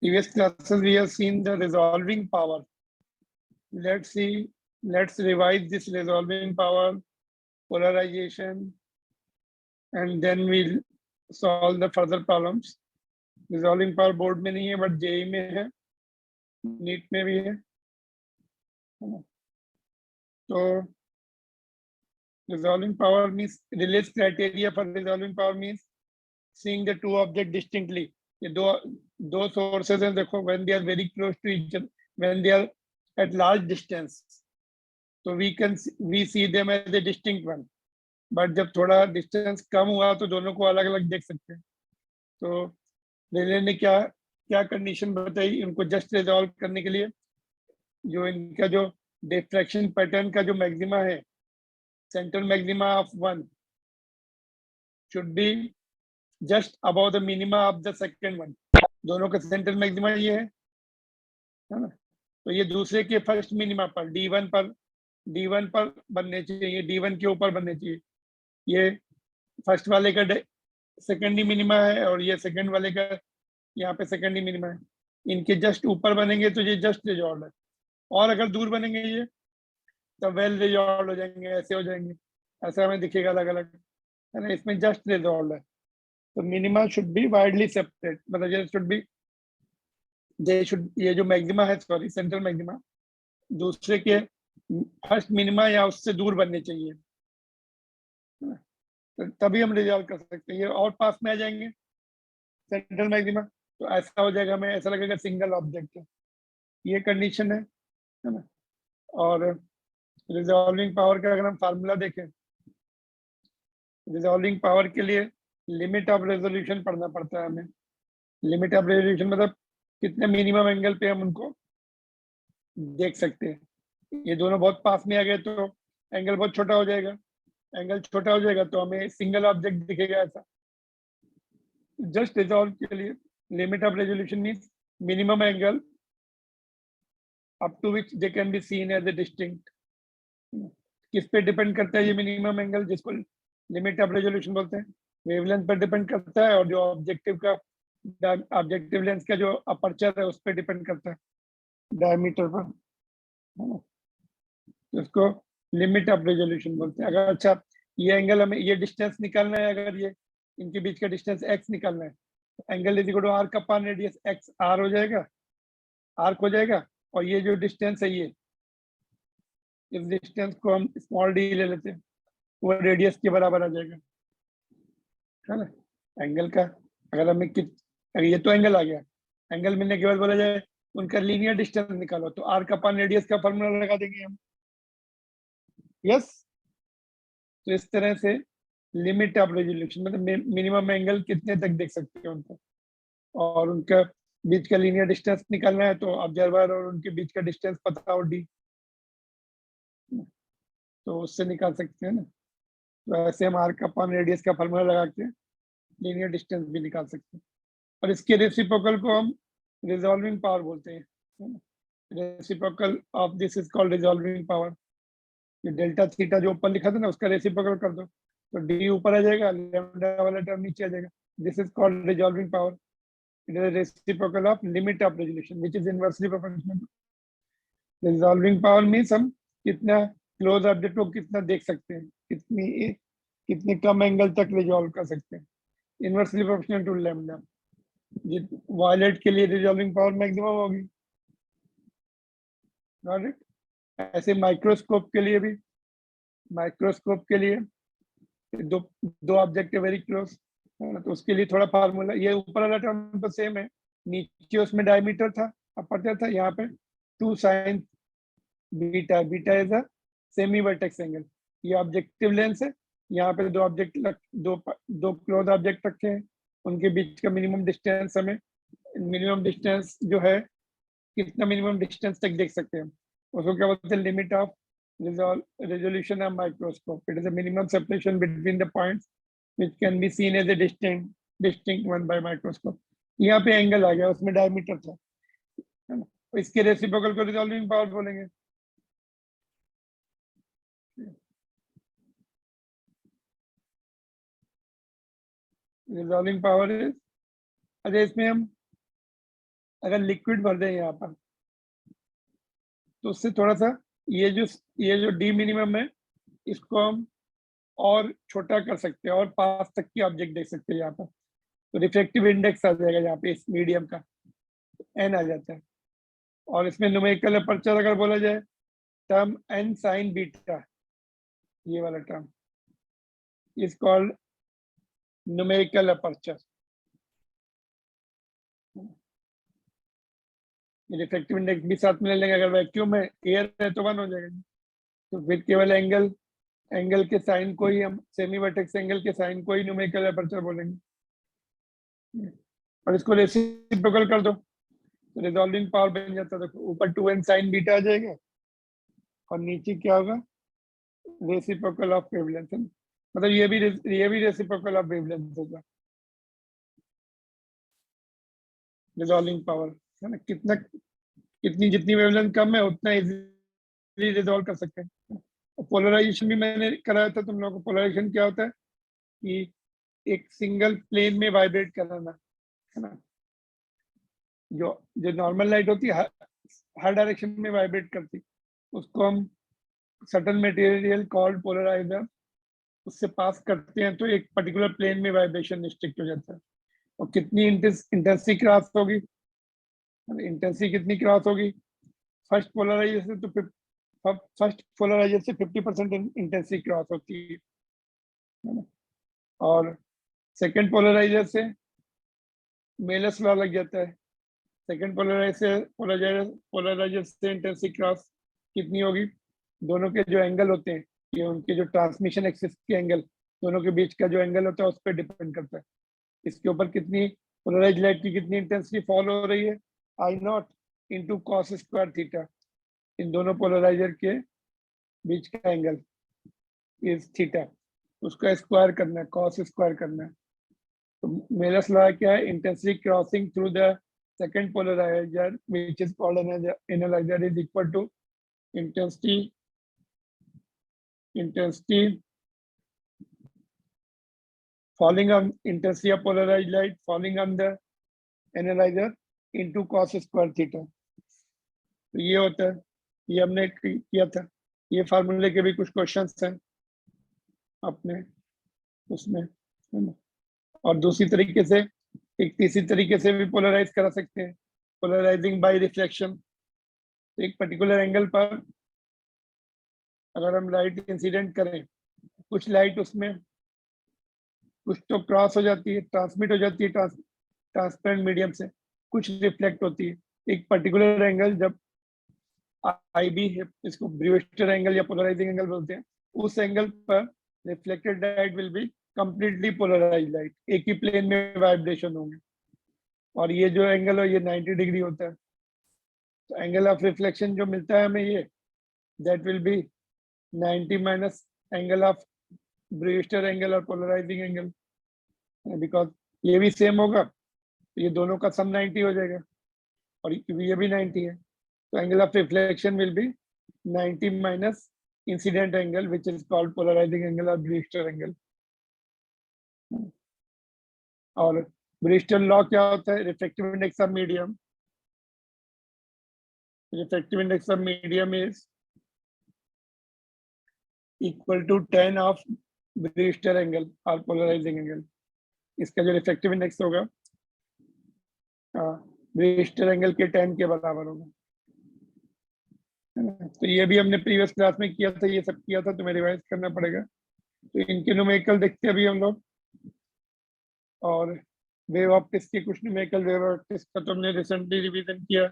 previous classes we have seen the resolving power. Let's revise this resolving power, polarization, and then we'll solve the further problems. Resolving power board में नहीं है but JEE में है, NEET में भी है। तो resolving power means Rayleigh's criteria for resolving power means seeing the two objects distinctly. ये दो sources हैं, देखो when they are very close to each other, when they are at large distance, so we see them as a distinct one. But जब थोड़ा distance कम हुआ तो दोनों को अलग अलग देख सकते हैं। तो रेले ने क्या कंडीशन बताई उनको जस्ट रिजॉल्व करने के लिए, जो इनका जो डिफ्रैक्शन पैटर्न का जो मैक्सिमा है, central maxima of one should be just above the minima of the second one. दोनों का सेंट्रल मैक्सिमा ये है ना। तो ये दूसरे के फर्स्ट मिनिमा पर D1 पर बनने चाहिए, D1 के ऊपर बनने चाहिए। ये फर्स्ट वाले का सेकेंडरी मिनिमा है और ये सेकंड वाले का यहाँ पे सेकेंडरी मिनिमा है। इनके जस्ट ऊपर बनेंगे तो ये जस्ट रिजॉल्व है, और अगर दूर बनेंगे ये तो वेल रिजॉल्व हो जाएंगे, ऐसे हो जाएंगे, ऐसा हमें दिखेगा अलग अलग, है ना। इसमें जस्ट रिजॉल्व है। तो minima should be widely separate, मतलब ये जो मैक्सिमा है, सॉरी सेंट्रल मैक्सिमा, दूसरे के फर्स्ट मिनिमा या उससे दूर बनने चाहिए, तो तभी हम रिजॉल्व कर सकते हैं। ये और पास में आ जाएंगे सेंट्रल मैक्सिमा तो ऐसा हो जाएगा, हमें ऐसा लगेगा सिंगल ऑब्जेक्ट है। ये कंडीशन है ना। और रिजॉल्विंग पावर का अगर हम फार्मूला देखें, रिजॉल्विंग पावर के लिए लिमिट ऑफ रेजोल्यूशन पढ़ना पड़ता है हमें। लिमिट ऑफ रेजोल्यूशन मतलब कितने मिनिमम एंगल पे हम उनको देख सकते हैं। ये दोनों बहुत पास में आ गए तो एंगल बहुत छोटा हो जाएगा, एंगल छोटा हो जाएगा तो हमें सिंगल ऑब्जेक्ट दिखेगा ऐसा। जस्ट रिजॉल्व के लिए limit of resolution means minimum angle up to which they can be seen as a distinct. किस पे डिपेंड करता है ये मिनिमम एंगल, जिसको लिमिट ऑफ रेजोल्यूशन बोलते हैं? वेवलेंथ पर डिपेंड करता है, और जो ऑब्जेक्टिव लेंस का जो अपर्चर है उस पर डिपेंड करता है, डायमीटर पर, है ना। तो इसको लिमिट ऑफ रेजोल्यूशन बोलते हैं। अगर अच्छा ये एंगल हमें ये डिस्टेंस निकालना है, अगर ये इनके बीच का डिस्टेंस x निकालना है, angle is equal to r का पान रेडियस x r हो जाएगा, आर्क हो जाएगा। और ये जो डिस्टेंस है, ये इस डिस्टेंस को हम स्मॉल d ले लेते हैं, वो रेडियस के बराबर आ जाएगा, है ना। एंगल का अगर हमें अगर ये तो एंगल आ गया, एंगल मिलने के बाद बोला जाए उनका लीनियर डिस्टेंस निकालो, तो r का पान रेडियस का फॉर्मूला लगा देंगे हम। यस, तो इस तरह से लिमिट ऑफ रेजोल्यूशन मतलब मिनिमम एंगल कितने तक देख सकते हैं उनको, और उनका बीच का लीनियर डिस्टेंस निकालना है तो ऑब्जर्वर और उनके बीच का डिस्टेंस पता हो d, तो उससे निकाल सकते हैं ना। तो ऐसे हम आर्क अपॉन रेडियस का फॉर्मूला लगा के लीनियर डिस्टेंस भी निकाल सकते हैं। और इसके रेसिप्रोकल को हम रिजॉल्विंग पावर बोलते हैं। Reciprocal of this is called resolving power. ये डेल्टा थीटा जो ऊपर लिखा था ना, उसका रेसिप्रोकल कर दो तो डी ऊपर आ जाएगा, लैम्डा वाला टर्म नीचे आ जाएगा। This is called resolving power. It is reciprocal of limit of resolution which is inversely proportional. Resolving power means हम कितना क्लोज ऑब्जेक्ट को कितना देख सकते हैं, कितने कम एंगल तक रिजॉल्व कर सकते हैं, inversely proportional to lambda. Violet के लिए रिजॉल्विंग पावर मैक्सिमम होगी। Got it. ऐसे माइक्रोस्कोप के लिए भी, माइक्रोस्कोप के लिए दो ऑब्जेक्ट है वेरी क्लोज, तो उसके लिए थोड़ा फार्मूला, ये ऊपर वाला टर्म तो सेम है, नीचे उसमें डायमीटर था, अपर्चर था, यहाँ पे 2 sin beta, beta is a semi vertex angle. ये ऑब्जेक्टिव लेंस है, यहाँ पे दो क्लोज ऑब्जेक्ट रखे हैं, उनके बीच का मिनिमम डिस्टेंस हमें, मिनिमम डिस्टेंस जो है कितना मिनिमम डिस्टेंस तक देख सकते हैं हम, उसको क्या बोलते हैं? Limit of resolution of microscope. It is a minimum separation between the points which can be seen as a distinct one by microscope. यहाँ पे एंगल आ गया, उसमें डायमीटर था, है ना। इसके रेसिप्रोकल को रिजॉल्विंग पावर बोलेंगे। रिजॉल्विंग पावर इज, अरे इसमें हम अगर लिक्विड भर दें यहाँ पर तो उससे थोड़ा सा ये जो डी मिनिमम है इसको हम और छोटा कर सकते हैं और पास तक की ऑब्जेक्ट देख सकते हैं यहाँ पर। तो रिफ्लेक्टिव इंडेक्स आ जाएगा यहाँ पे इस मीडियम का, एन आ जाता है। और इसमें न्यूमेरिकल अपर्चर अगर बोला जाए, टर्म एन साइन बीटा, ये वाला term is called numerical aperture. Reflective index भी साथ में ले लेंगे, अगर वैक्यूम में एयर है तो 1 हो जाएगा। तो फिर केवल एंगल के साइन को ही हम सेमी वर्टेक्स एंगल के साइन को ही न्यूमेरिकल अपर्चर बोलेंगे। और इसको रेसिप्रोकल कर दो तो रिजॉल्विंग पावर बन जाता है। देखो ऊपर 2n साइन बीटा आ जाएगा और नीचे क्या होगा, रेसिप्रोकल ऑफ वेवलेंथ, मतलब ये भी रेसिप्रोकल ऑफ वेवलेंथ होगा। रिजॉल्विंग पावर है ना, कितनी जितनी वेवलेंथ कम है उतना इजीली रिजॉल्व कर सकते हैं। पोलराइजेशन भी मैंने कराया था तुम लोगों को। पोलराइजेशन क्या होता है कि एक सिंगल प्लेन में वाइब्रेट कराना, है ना। जो जो नॉर्मल लाइट होती है हर डायरेक्शन में वाइब्रेट करती, उसको हम सटल मटेरियल कॉल्ड पोलराइजर उससे पास करते हैं तो एक पर्टिकुलर प्लेन में वाइब्रेशन रिस्ट्रिक्ट हो जाता है। और कितनी इंटेंसिटी क्रॉस होगी, इंटेंसिटी कितनी क्रॉस होगी, फर्स्ट पोलराइजेशन तो फर्स्ट पोलराइजर से 50% इंटेंसिटी क्रॉस होती है ना? और सेकंड पोलराइजर से मेलस लॉ लग जाता है। सेकंड पोलराइजर से इंटेंसिटी क्रॉस कितनी होगी, दोनों के जो एंगल होते हैं, ये उनके जो ट्रांसमिशन एक्सिस के एंगल, दोनों के बीच का जो एंगल होता है उस पर डिपेंड करता है। इसके ऊपर कितनी पोलराइज लाइट की कितनी इंटेंसिटी फॉल हो रही है, I not into cos square theta. इन दोनों पोलराइजर के बीच का एंगल इज थीटा, उसका स्क्वायर करना है, कॉस स्क्वायर करना है। तो मेरा सलाह क्या है, intensity crossing through the second polarizer which is called analyzer is equal to intensity falling on intensity of polarized light falling on the analyzer into cos square theta। तो ये होता है, ये हमने किया था। ये फार्मूले के भी कुछ क्वेश्चंस हैं अपने उसमें, है ना। और दूसरी तरीके से, एक तीसरी तरीके से भी पोलराइज करा सकते हैं, पोलराइजिंग बाय रिफ्लेक्शन। एक पर्टिकुलर एंगल पर अगर हम लाइट इंसिडेंट करें, कुछ लाइट उसमें कुछ तो क्रॉस हो जाती है, ट्रांसमिट हो जाती है ट्रांसपेरेंट मीडियम से, कुछ रिफ्लेक्ट होती है। एक पर्टिकुलर एंगल जब आई बी है, इसको ब्रूस्टर एंगल या पोलराइजिंग एंगल बोलते हैं, उस एंगल पर reflected light will be completely polarise light, एक ही प्लेन में वाइब्रेशन होंगे। और ये जो एंगल है ये 90 डिग्री होता है। तो एंगल ऑफ रिफ्लेक्शन जो मिलता है हमें ये, that will be 90 minus angle of Brewster angle और पोलराइजिंग एंगल, बिकॉज ये भी सेम होगा तो ये दोनों का सम 90 हो जाएगा और ये भी 90 है। तो angle of reflection will be 90 minus incident angle which is called polarising angle और ब्रूस्टर एंगल। और ब्रूस्टर लॉ क्या होता है, reflective index of medium, reflective index of medium is equal to 10 of Brewster angle और polarising angle. इसका जो reflective index होगा Brewster angle के 10 के बराबर होगा, है ना। तो ये भी हमने प्रीवियस क्लास में किया था, ये सब किया था, तुम्हें रिवाइज करना पड़ेगा। तो इनके न्यूमेरिकल देखते हैं अभी हम लोग। और वेव ऑप्टिक्स के कुछ न्यूमेरिकल, वेव ऑप्टिक्स का तो हमने रिसेंटली रिवीजन किया।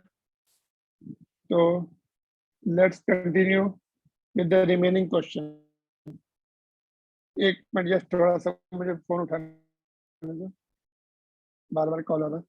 तो let's continue with the remaining question. एक मिनट, जस्ट थोड़ा सा मुझे फोन उठाने दो, बार बार कॉल आ रहा है।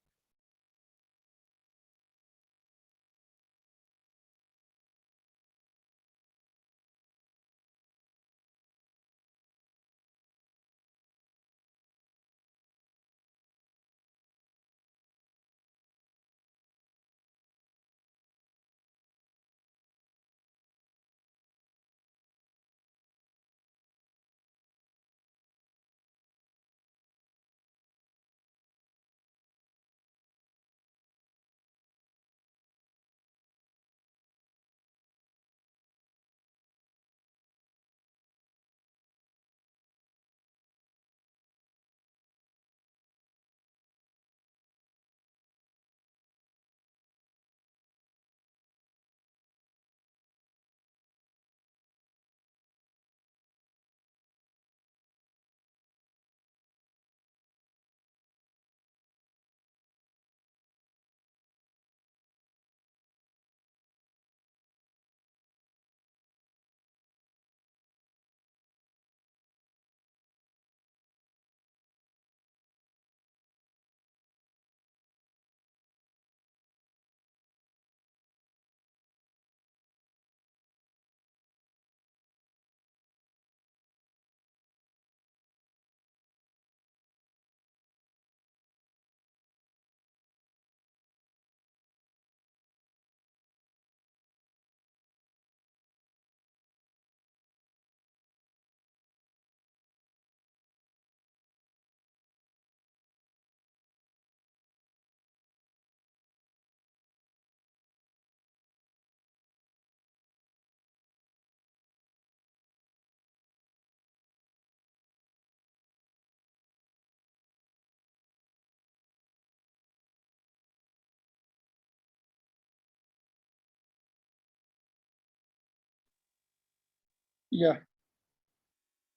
या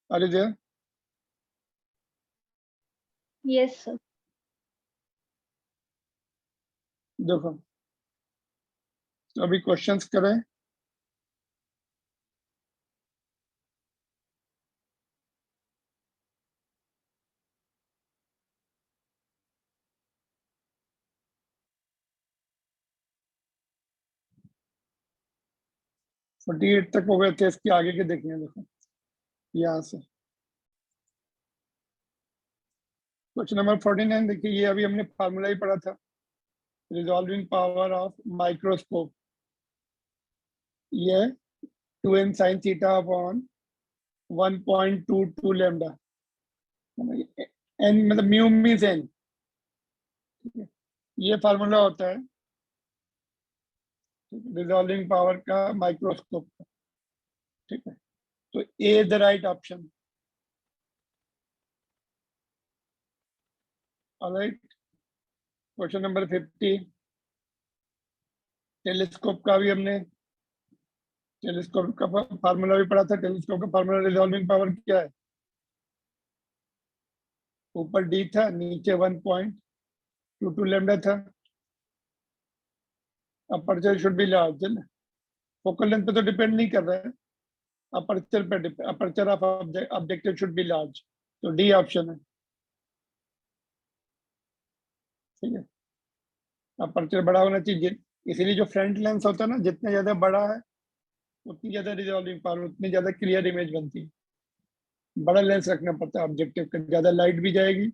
are you there? Yes, sir. देखो, तो अभी क्वेश्चंस करें। फोर्टी एट तक हो गए थे, इसके आगे के देखने हैं। देखो यहाँ से क्वेश्चन नंबर 49 देखिए, ये अभी हमने फार्मूला ही पढ़ा था, रिजॉल्विंग पावर ऑफ माइक्रोस्कोप। ये 2n sin theta upon 1.22 lambda, N मतलब म्यू मीन्स एन। ये फार्मूला होता है रिजॉल्विंग पावर का माइक्रोस्कोप का। ठीक है, तो A is the right option. Alright, question number 50, telescope का भी हमने टेलीस्कोप का फार्मूला भी पढ़ा था। टेलीस्कोप का फार्मूला रिजॉल्विंग पावर क्या है? ऊपर डी था, नीचे 1.22 लैम्डा था। अपर्चर शुड बी लार्ज, है ना? फोकल लेंथ पे तो डिपेंड नहीं कर रहा है, अपर्चर पे, aperture of objective should be large, तो डी ऑप्शन है। ठीक है, अपर्चर बड़ा होना चाहिए, इसीलिए जो फ्रंट लेंस होता है ना, जितना ज्यादा बड़ा है उतनी ज्यादा रिजॉल्विंग पावर, उतनी ज्यादा क्लियर इमेज बनती है। बड़ा लेंस रखना पड़ता है ऑब्जेक्टिव का, ज्यादा लाइट भी जाएगी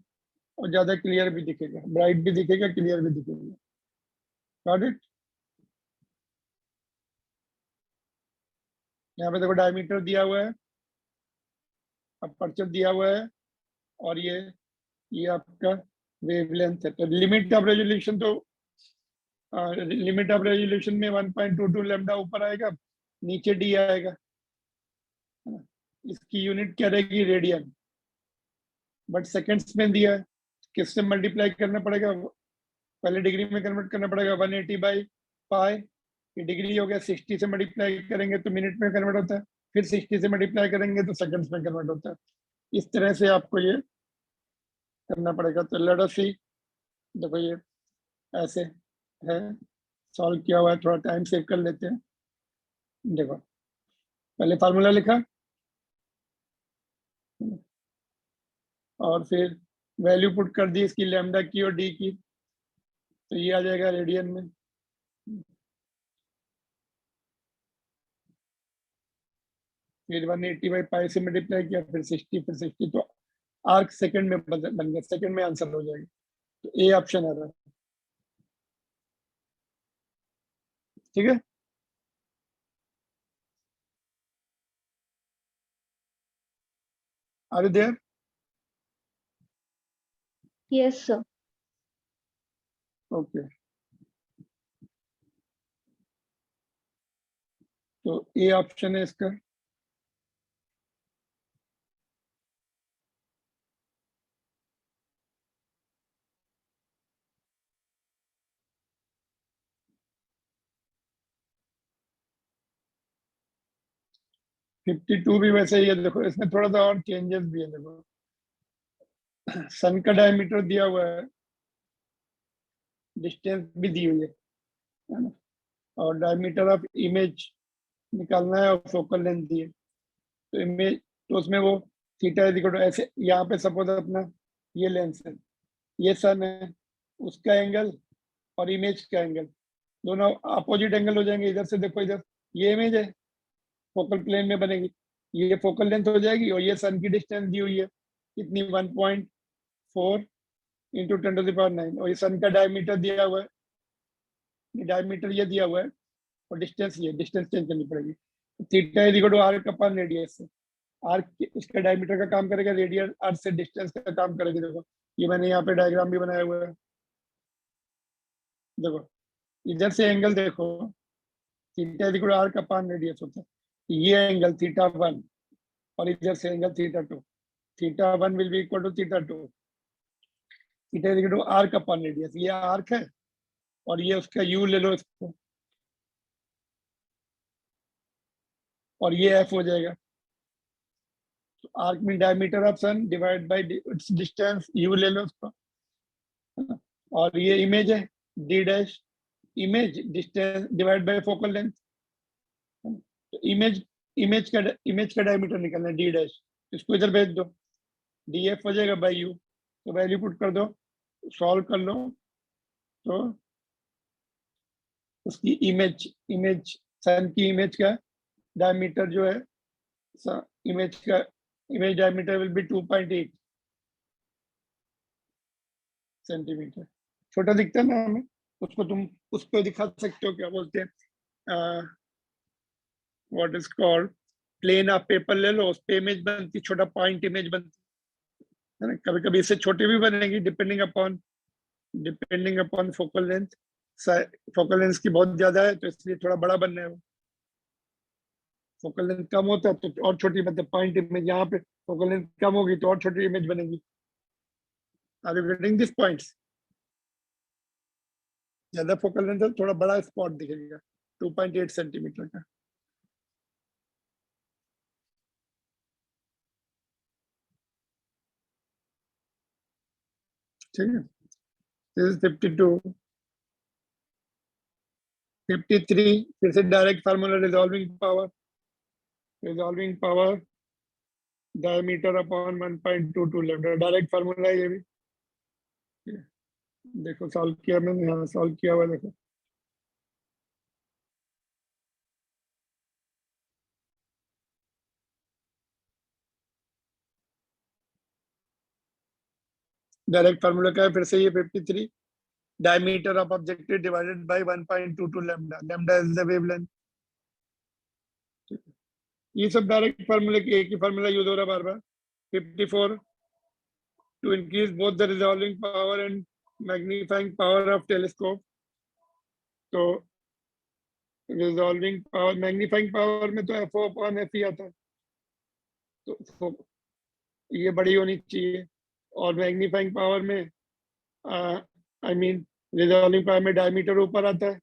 और ज्यादा क्लियर भी दिखेगा, ब्राइट भी दिखेगा, क्लियर भी दिखेगा। Got it? यहाँ पे देखो डायमीटर दिया हुआ है, अपर्चर दिया हुआ है, और ये आपका वेवलेंथ है। तो लिमिट ऑफ रेजोल्यूशन, तो लिमिट ऑफ रेजोल्यूशन में 1.22 लैम्डा ऊपर आएगा, नीचे डी आएगा, है ना? इसकी यूनिट क्या रहेगी? रेडियन, बट सेकंड्स में दिया है। किससे मल्टीप्लाई करना पड़ेगा? पहले डिग्री में कन्वर्ट करना पड़ेगा, 180 बाई पाई। ये डिग्री हो गया, 60 से मल्टीप्लाई करेंगे तो मिनट में कन्वर्ट होता है, फिर 60 से मल्टीप्लाई करेंगे तो सेकंड्स में कन्वर्ट होता है। इस तरह से आपको ये करना पड़ेगा। तो लेट अस सी, देखो ये ऐसे है, सॉल्व किया हुआ है, थोड़ा टाइम सेव कर लेते हैं। देखो, पहले फार्मूला लिखा और फिर वैल्यू पुट कर दी इसकी, लैम्डा की और डी की, तो ये आ जाएगा रेडियन में। फिर 180 बाई पाई से मल्टीप्लाई किया, फिर 60, फिर 60, तो आर्क सेकंड में बन गया, सेकंड में आंसर हो जाएगा। तो ए ऑप्शन आ रहा है। ठीक है, are you there? Yes, sir. Okay, तो ए ऑप्शन है इसका। फिफ्टी टू भी वैसे ही है। देखो इसमें थोड़ा सा और चेंजेस भी है। देखो सन का डायमीटर दिया हुआ है, डिस्टेंस भी दी हुई है ना? और डायमीटर ऑफ इमेज निकालना है और फोकल लेंथ दी है। तो इमेज, तो उसमें वो थीटा इज इक्वल टू, ऐसे यहाँ पे सपोज अपना ये लेंस है, ये सन है, उसका एंगल और इमेज का एंगल दोनों अपोजिट एंगल हो जाएंगे। इधर से देखो, इधर ये इमेज है, फोकल प्लेन में बनेगी, ये फोकल लेंथ हो जाएगी, और ये सन की डिस्टेंस दी हुई है कितनी, 1.4 इंटू 10⁹ और ये सन का डायमीटर दिया हुआ है, डायमीटर ये दिया हुआ है, और डिस्टेंस ये, डिस्टेंस चेंज करनी पड़ेगी। Theta is equal to arc upon radius से, आर्क इसका डायमीटर का काम करेगा, रेडियस अर्थ से डिस्टेंस का काम करेगी। देखो ये मैंने यहाँ पे डायग्राम भी बनाया हुआ है। देखो इधर से एंगल देखो, theta is equal to arc upon radius होता है, ये एंगल θ1, और इधर से angle θ2, θ1 will be equal to θ2। Theta is equal to arc upon radius, ये आर्क है और ये उसका यू ले लो इसको, और ये एफ हो जाएगा। तो आर्क में diameter of sun divide by its distance, you ले लो उसको, और ये इमेज है D dash, image distance divide by focal length. तो इमेज का डायमीटर निकलना है डी डैश, इसको इधर भेज दो, डी एफ हो जाएगा बाई यू, तो वैल्यू पुट कर दो, सॉल्व कर लो, तो उसकी इमेज सन की इमेज का डायमीटर जो है, image diameter will be 2.8 centimetre. छोटा दिखता है ना हमें, उसको तुम उस पर दिखा सकते हो, क्या बोलते हैं, what is called, plane of paper ले लो, उस पे इमेज बनती, छोटा पॉइंट इमेज बनती है ना। कभी कभी इससे छोटे भी बनेगी, depending upon focal length. Focal length की बहुत ज्यादा है तो इसलिए थोड़ा बड़ा बनना है वो, फोकल लेंथ कम होता है तो और छोटी, मतलब पॉइंट इमेज, यहाँ पे फोकल लेंथ कम होगी तो और छोटी इमेज बनेगी। Are you getting this points? ज्यादा फोकल लेंथ है थोड़ा बड़ा स्पॉट दिखेगा, 2.8 सेंटीमीटर का। ठीक है, दिस इज 52। 53 फिर से direct formula, resolving power diameter upon 1.22 lambda, direct formula है ये भी। देखो सॉल्व किया मैंने, यहाँ सॉल्व किया हुआ देखो, डायरेक्ट फार्मूला क्या है फिर से, ये 53 diameter of objective divided by 1.22 lambda, lambda is the wavelength. ये सब डायरेक्ट फार्मूले की, एक ही फार्मूला यूज हो रहा है बार बार। 54 to increase both the resolving power and magnifying power of telescope, तो रिजॉल्विंग पावर, मैग्नीफाइंग पावर में तो एफ ओ अपॉन एफ ही आता है, तो ये बड़ी होनी चाहिए, और मैग्नीफाइंग पावर में आई मीन रिजॉल्विंग पावर में डायमीटर ऊपर आता है,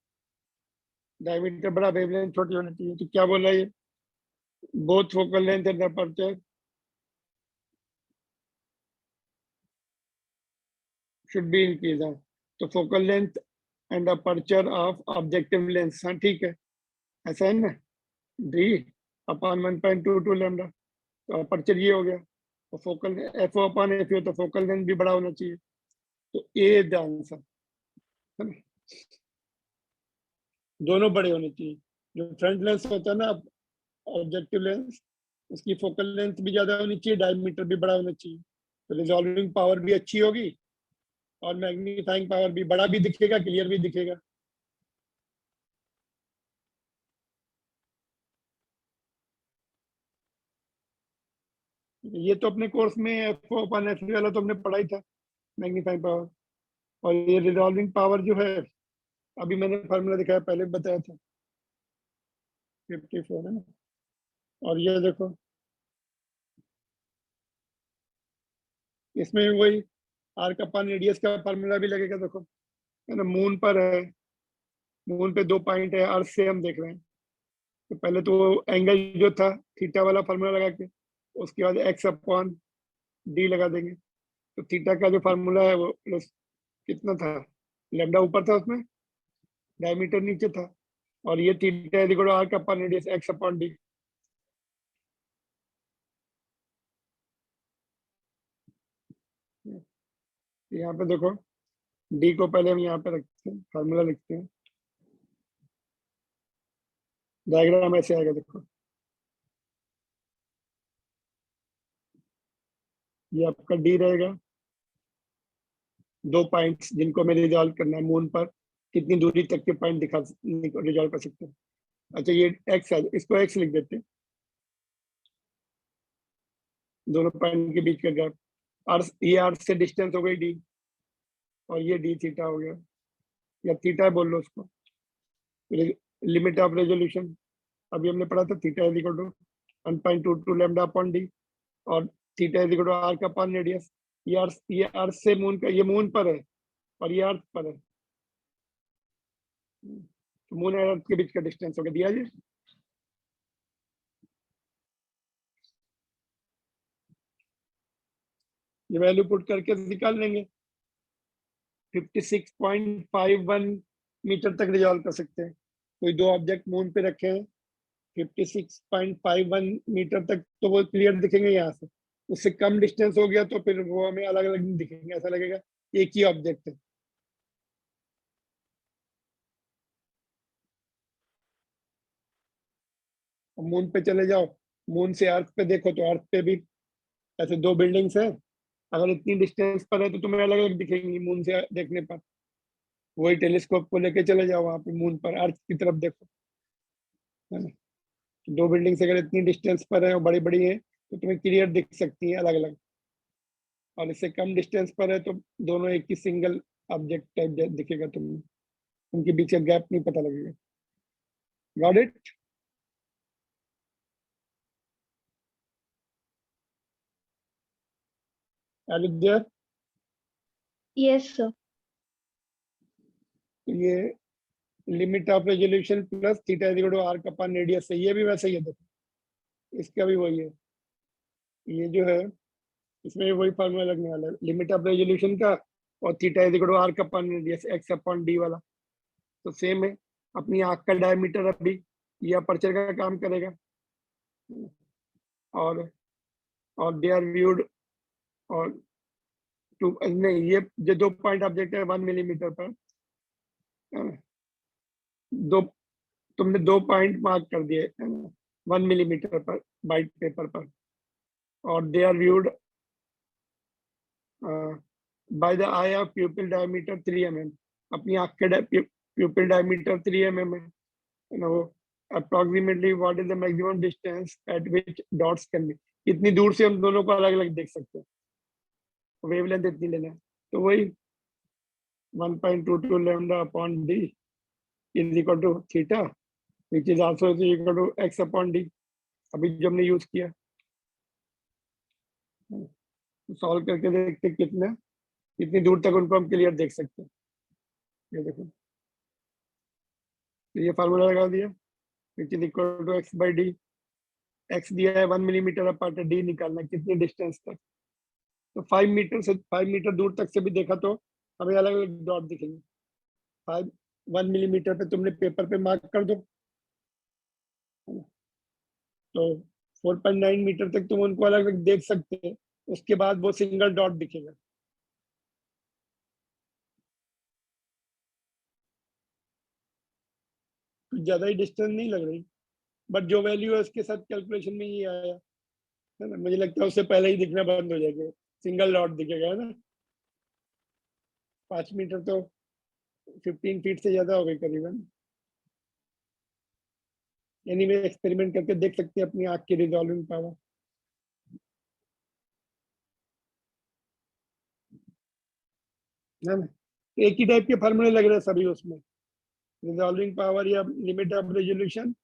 डायमीटर बड़ा, वेवलेंथ छोटी होनी चाहिए। तो क्या बोल रहा है ये, both focal length and aperture should be increase. तो focal length and aperture of objective lens, हाँ ठीक है, ऐसा है ना, डी अपॉन 1.22 लैम्डा, तो अपर्चर ये हो गया, और focal F O upon F, तो फोकल लेंथ भी बड़ा होना चाहिए, तो ए द आंसर है ना, दोनों बड़े होने चाहिए। जो फ्रंट लेंस होता है ना ऑब्जेक्टिव लेंस, उसकी फोकल लेंथ भी ज्यादा होनी चाहिए, डायमीटर भी बड़ा होना चाहिए, तो रिजॉल्विंग पावर भी अच्छी होगी, और मैग्नीफाइंग पावर भी बड़ा भी दिखेगा, क्लियर भी दिखेगा। ये तो अपने कोर्स में एफ ओ अपॉन एफ वाला तो हमने पढ़ा ही था, मैग्नीफाइंग पावर। और ये रिजॉल्विंग पावर जो है, अभी मैंने फार्मूला दिखाया, पहले बताया था, 54 है ना। और ये देखो, इसमें भी वही आर्क अपॉन रेडियस का फार्मूला भी लगेगा, देखो है ना, मून पर है, मून पे 2 पॉइंट है, अर्थ से हम देख रहे हैं, तो पहले तो एंगल जो था थीटा वाला फार्मूला लगा के, उसके बाद एक्स अपॉन डी लगा देंगे, तो थीटा का जो फार्मूला है वो प्लस कितना था, लैम्डा ऊपर था उसमें, डायमीटर नीचे था, और ये theta is equal to arc upon radius X upon D. यहाँ पे देखो, डी को पहले हम यहाँ पे रखते हैं, फार्मूला लिखते हैं, डायग्राम ऐसे आएगा देखो, ये आपका डी रहेगा, 2 पॉइंट्स जिनको हमें रिजॉल्व करना है, मून पर कितनी दूरी तक के पॉइंट दिखा रिजॉल्व कर सकते हैं। अच्छा ये एक्स है, इसको एक्स लिख देते हैं, दोनों पॉइंट के बीच का गैप, अर्थ, ये अर्थ से डिस्टेंस हो गई डी, और ये डी थीटा हो गया, या थीटा बोल लो उसको। लिमिट ऑफ रेजोल्यूशन अभी हमने पढ़ा था, theta is equal to 1.22 lambda upon D, और theta is equal to arc upon radius. ये अर्थ से मून का, ये मून पर है और ये अर्थ पर है, तो मून और अर्थ के बीच का डिस्टेंस हो गया, दिया जी। ये वैल्यू पुट करके निकाल लेंगे। 56.51 मीटर तक रिजॉल्व कर सकते हैं। कोई दो ऑब्जेक्ट मून पे रखे हैं 56.51 मीटर तक, तो वो क्लियर दिखेंगे यहाँ से। उससे कम डिस्टेंस हो गया तो फिर वो हमें अलग अलग दिखेंगे, ऐसा लगेगा एक ही ऑब्जेक्ट है। मून पे चले जाओ, मून से अर्थ पे देखो तो अर्थ पे भी ऐसे दो बिल्डिंग्स हैं, अगर इतनी डिस्टेंस पर है तो तुम्हें अलग अलग दिखेंगी मून से देखने पर। वही टेलीस्कोप को लेके चले जाओ वहां पे मून पर, अर्थ की तरफ देखो, है ना। दो बिल्डिंग्स अगर इतनी डिस्टेंस पर है और बड़ी बड़ी है तो तुम्हें क्लियर दिख सकती है अलग अलग, और इससे कम डिस्टेंस पर है तो दोनों एक ही सिंगल ऑब्जेक्ट टाइप दिखेगा तुम्हें, उनके बीच का गैप नहीं पता लगेगा। Got it? Are Yes, sir. तो ये limit of resolution plus theta is equal to arc upon radius है, ये भी वैसे ही है, देखो इसका भी वही है। ये जो है इसमें भी वही फार्मूला लगने वाला है लिमिट ऑफ रेजोल्यूशन का, और theta is equal to arc upon radius X upon D वाला, तो सेम है। अपनी आंख का डायमीटर अभी ये अपर्चर का काम करेगा, और दे आर व्यूड, और टू नहीं, ये जो दो पॉइंट ऑब्जेक्ट है 1 मिलीमीटर पर, दो तुमने दो पॉइंट मार्क कर दिए 1 मिलीमीटर पर वाइट पेपर पर, और they are viewed by the eye of pupil diameter 3 mm। अपनी आंख के प्यूपिल डायमीटर 3 mm है, ना वो। Approximately what is the maximum distance eight which dots can be, इतनी दूर से हम दोनों को अलग अलग देख सकते हैं, वेवलेंथ इतनी लेना है, तो वही 1.22 lambda upon d is equal to theta which is also is equal to x upon d, अभी जो हमने यूज किया। सॉल्व करके देखते कितना, कितनी दूर तक उनको हम क्लियर देख सकते हैं। ये देखो, तो ये फार्मूला लगा दिया which is equal to x by d, x दिया है 1 मिलीमीटर अपार्ट, d निकालना है कितनी डिस्टेंस तक, तो 5 मीटर से 5 मीटर दूर तक से भी देखा तो हमें अलग अलग डॉट दिखेंगे। 1 मिलीमीटर पे तुमने पेपर पे मार्क कर दो, तो 4.9 मीटर तक तुम उनको अलग अलग देख सकते हैं, उसके बाद वो सिंगल डॉट दिखेगा। कुछ ज्यादा ही डिस्टेंस नहीं लग रही, बट जो वैल्यू है उसके साथ कैलकुलेशन में ही आया है ना, मुझे लगता है उससे पहले ही दिखना बंद हो जाएगा, सिंगल डॉट दिखेगा, है ना। 5 मीटर तो 15 फीट से ज्यादा हो गई करीबन। यानी मैं एक्सपेरिमेंट करके देख सकते हैं अपनी आंख की रिजॉल्विंग पावर। है ना, एक ही टाइप के फार्मूले लग रहे हैं सभी उसमें, रिजॉल्विंग पावर या लिमिट ऑफ रेजोल्यूशन,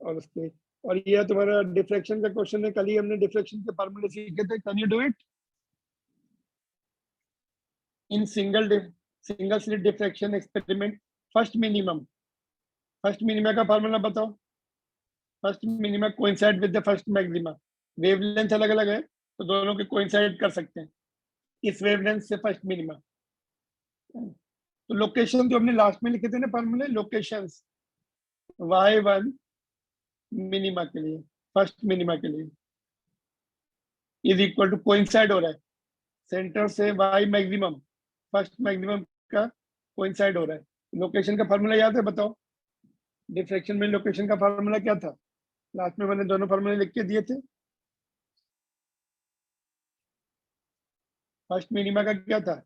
और उसके, और ये तुम्हारा डिफ्रैक्शन का क्वेश्चन है, कल ही हमने डिफ्रैक्शन के फार्मूले सीखे थे, can you do it in single slit diffraction experiment. First minima का फार्मूला बताओ। First minima coincide with the first maxima, wavelength अलग अलग है तो दोनों के कोइंसाइड कर सकते हैं इस वेवलेंथ से फर्स्ट मिनिमा। तो लोकेशन जो हमने लास्ट में लिखे थे ना फार्मूले, लोकेशंस y1 मिनिमा के लिए, फर्स्ट मिनिमा के लिए इज इक्वल टू कोइंसाइड हो रहा है सेंटर से y मैक्सिमम, फर्स्ट मैक्सिमम का कोइंसाइड हो रहा है। लोकेशन का फार्मूला याद है, बताओ। डिफ्रैक्शन में लोकेशन का फार्मूला क्या था, लास्ट में मैंने दोनों फार्मूले लिख के दिए थे। फर्स्ट मिनिमा का क्या था,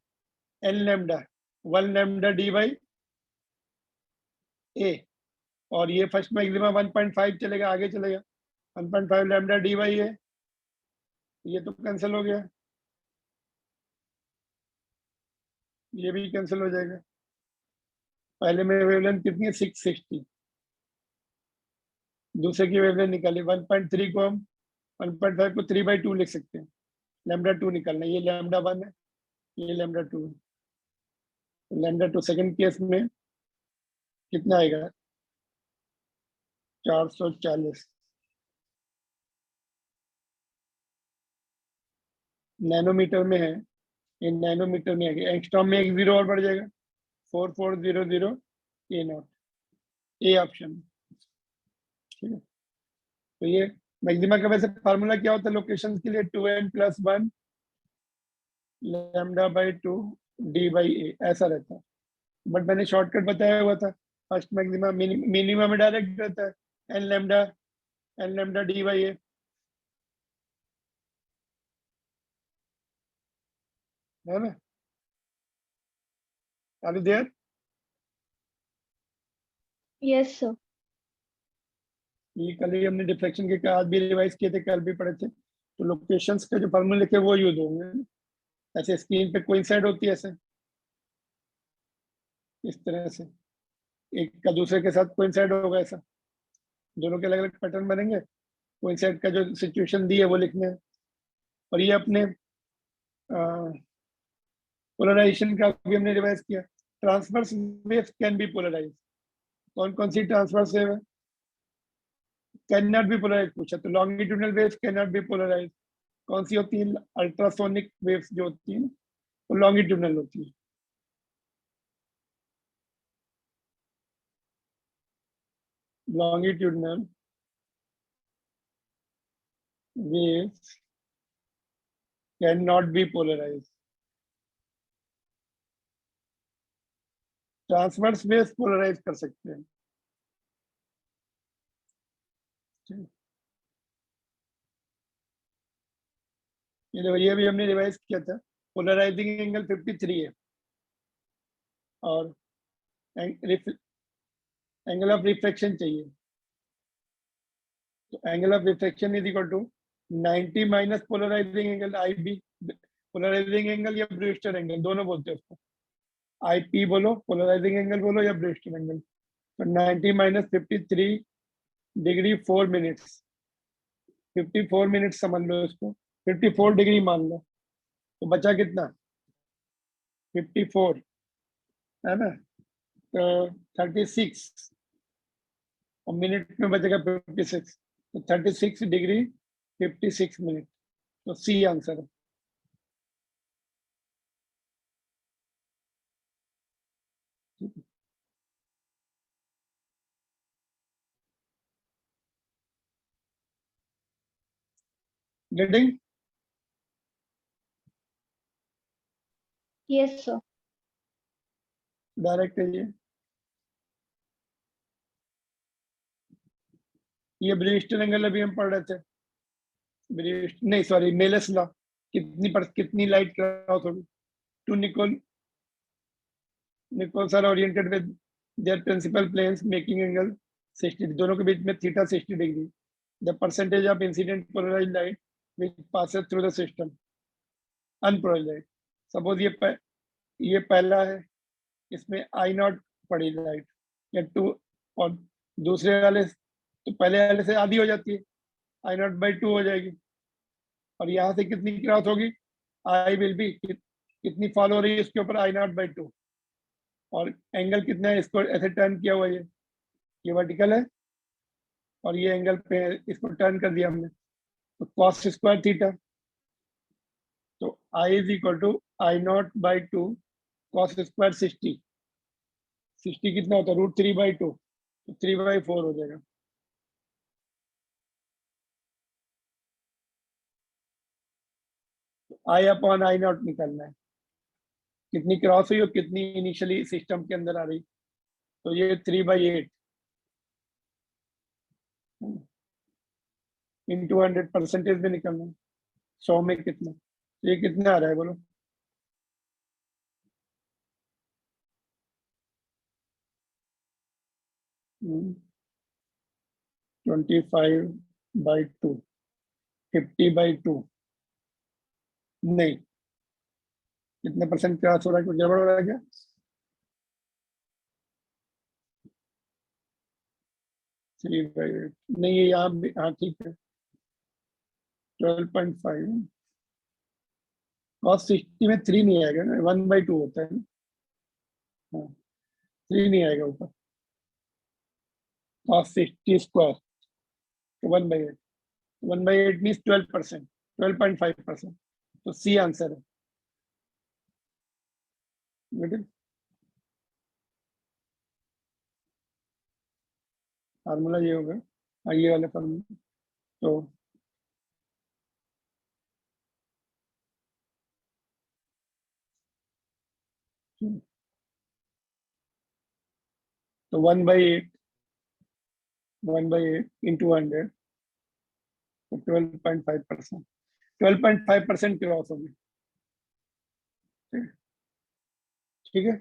N lambda, 1 lambda D by A, और ये फर्स्ट मैक्सिमा 1.5 चलेगा, आगे चलेगा 1.5 लैम्डा डी बाई ए, ये तो कैंसिल हो गया, ये भी कैंसिल हो जाएगा। पहले में वेवलेंथ कितनी है 660, दूसरे की वेवलेंथ निकाली 1.3 को हम 1.5 को 3/2 लिख सकते हैं, लैम्डा 2 निकालना, ये लैम्डा 1 है, ये लैम्डा 2 है। तो लैम्डा 2 सेकंड केस में कितना आएगा 440, नैनोमीटर में है, ये नैनोमीटर में है, एंगस्ट्रॉम में एक जीरो और बढ़ जाएगा, 4400 ए नॉट, ए ऑप्शन। ठीक है, तो ये मैक्सिमा का वैसे फार्मूला क्या होता है लोकेशन के लिए, 2n+1 λ/2 d/a ऐसा रहता है, बट मैंने शॉर्टकट बताया हुआ था, फर्स्ट मैक्सिमा मिनिमम में डायरेक्ट रहता है, n λ/d/a। है ना, are you there? Yes, sir. ये कल ही हमने डिफ्लेक्शन के आज भी रिवाइज किए थे, कल भी पढ़े थे, तो लोकेशंस का जो फार्मूला लिखे वो यूज होंगे। ऐसे स्क्रीन पे कोइंसाइड होती है ऐसे, इस तरह से एक का दूसरे के साथ कोइंसाइड होगा, ऐसा दोनों के अलग अलग पैटर्न बनेंगे, कोइंसाइड का जो सिचुएशन दी है वो लिखने हैं। और ये अपने पोलराइजेशन का भी हमने रिवाइज किया, transverse waves can be polarise, कौन कौन सी ट्रांसवर्स वेव है, कैन नॉट बी पोलराइज पूछा, तो longitudinal waves can not be polarise, कौन सी होती है, अल्ट्रासोनिक वेव्स जो होती हैं वो लॉन्गिट्यूडनल होती है। longitudinal waves cannot be polarized. Transverse waves polarise कर सकते हैं। ये भी हमने रिवाइज किया था, पोलराइजिंग एंगल 53 है और एंगल ऑफ रिफ्लेक्शन चाहिए, तो angle of reflection is equal to 90 minus polarising angle I B, polarising angle या ब्रूस्टर एंगल दोनों बोलते हैं उसको, आई पी बोलो, पोलराइजिंग एंगल बोलो या ब्रूस्टर एंगल, तो 90 माइनस 53 डिग्री 4 मिनट्स, 54 मिनट्स समझ लो इसको, 54 डिग्री मान लो, तो बचा कितना 54, है ना, तो 36 और मिनट में बचेगा 56, तो 36 डिग्री 56 मिनट, तो सी आंसर है। गेटिंग? Yes, sir. डायरेक्ट है ये ब्रीस्टन एंगल अभी हम पढ़ रहे थे, नहीं सॉरी, मेलस लॉ, कितनी लाइट क्रॉस होगी, two Nicols are oriented with their principal planes making angle 60, दोनों के बीच में theta 60 degree, the percentage of incident polarised light which passes through the system unpolarised light, suppose ये पहला है, इसमें आई नॉट पड़ी लाइट या टू, और दूसरे वाले तो पहले वाले से आधी हो जाती है, आई नॉट बाई 2 हो जाएगी, और यहाँ से कितनी क्रॉस होगी, आई विल बी कितनी फॉल हो रही है इसके ऊपर, आई नॉट बाई 2, और एंगल कितना है, इसको ऐसे टर्न किया हुआ है, ये वर्टिकल है और ये एंगल पे है, इसको टर्न कर दिया हमने, तो कॉस स्क्वायर थीटा, तो I is equal to I not by 2 cos square 60, 60 कितना होता है √3/2, तो 3/4 हो जाएगा। आई अपॉन आई नॉट निकलना है, कितनी क्रॉस हुई और कितनी इनिशियली सिस्टम के अंदर आ रही, तो ये 3/8 इंटू 100, परसेंटेज में निकलना है, 100 में कितना, तो ये कितना आ रहा है बोलो, हम्म, 25/2, 50/2, नहीं, कितने परसेंट क्रॉस हो रहा है, कुछ गड़बड़ हो रहा है क्या, 3/8 नहीं, ये यहाँ हाँ ठीक है, 12.5, कॉस 60 में 3 नहीं आएगा ना, 1/2 होता है ना, हाँ 3 नहीं आएगा ऊपर, कॉस 60 स्क्वायर तो 1/8, 1/8 मीन्स 12%, 12.5%, तो सी आंसर है बेटे। फार्मूला ये होगा, ये वाला फार्मूला। तो तो 1/8, 1/8 इंटू 100, तो 12.5%, 12.5% क्रॉस होगी। ठीक है।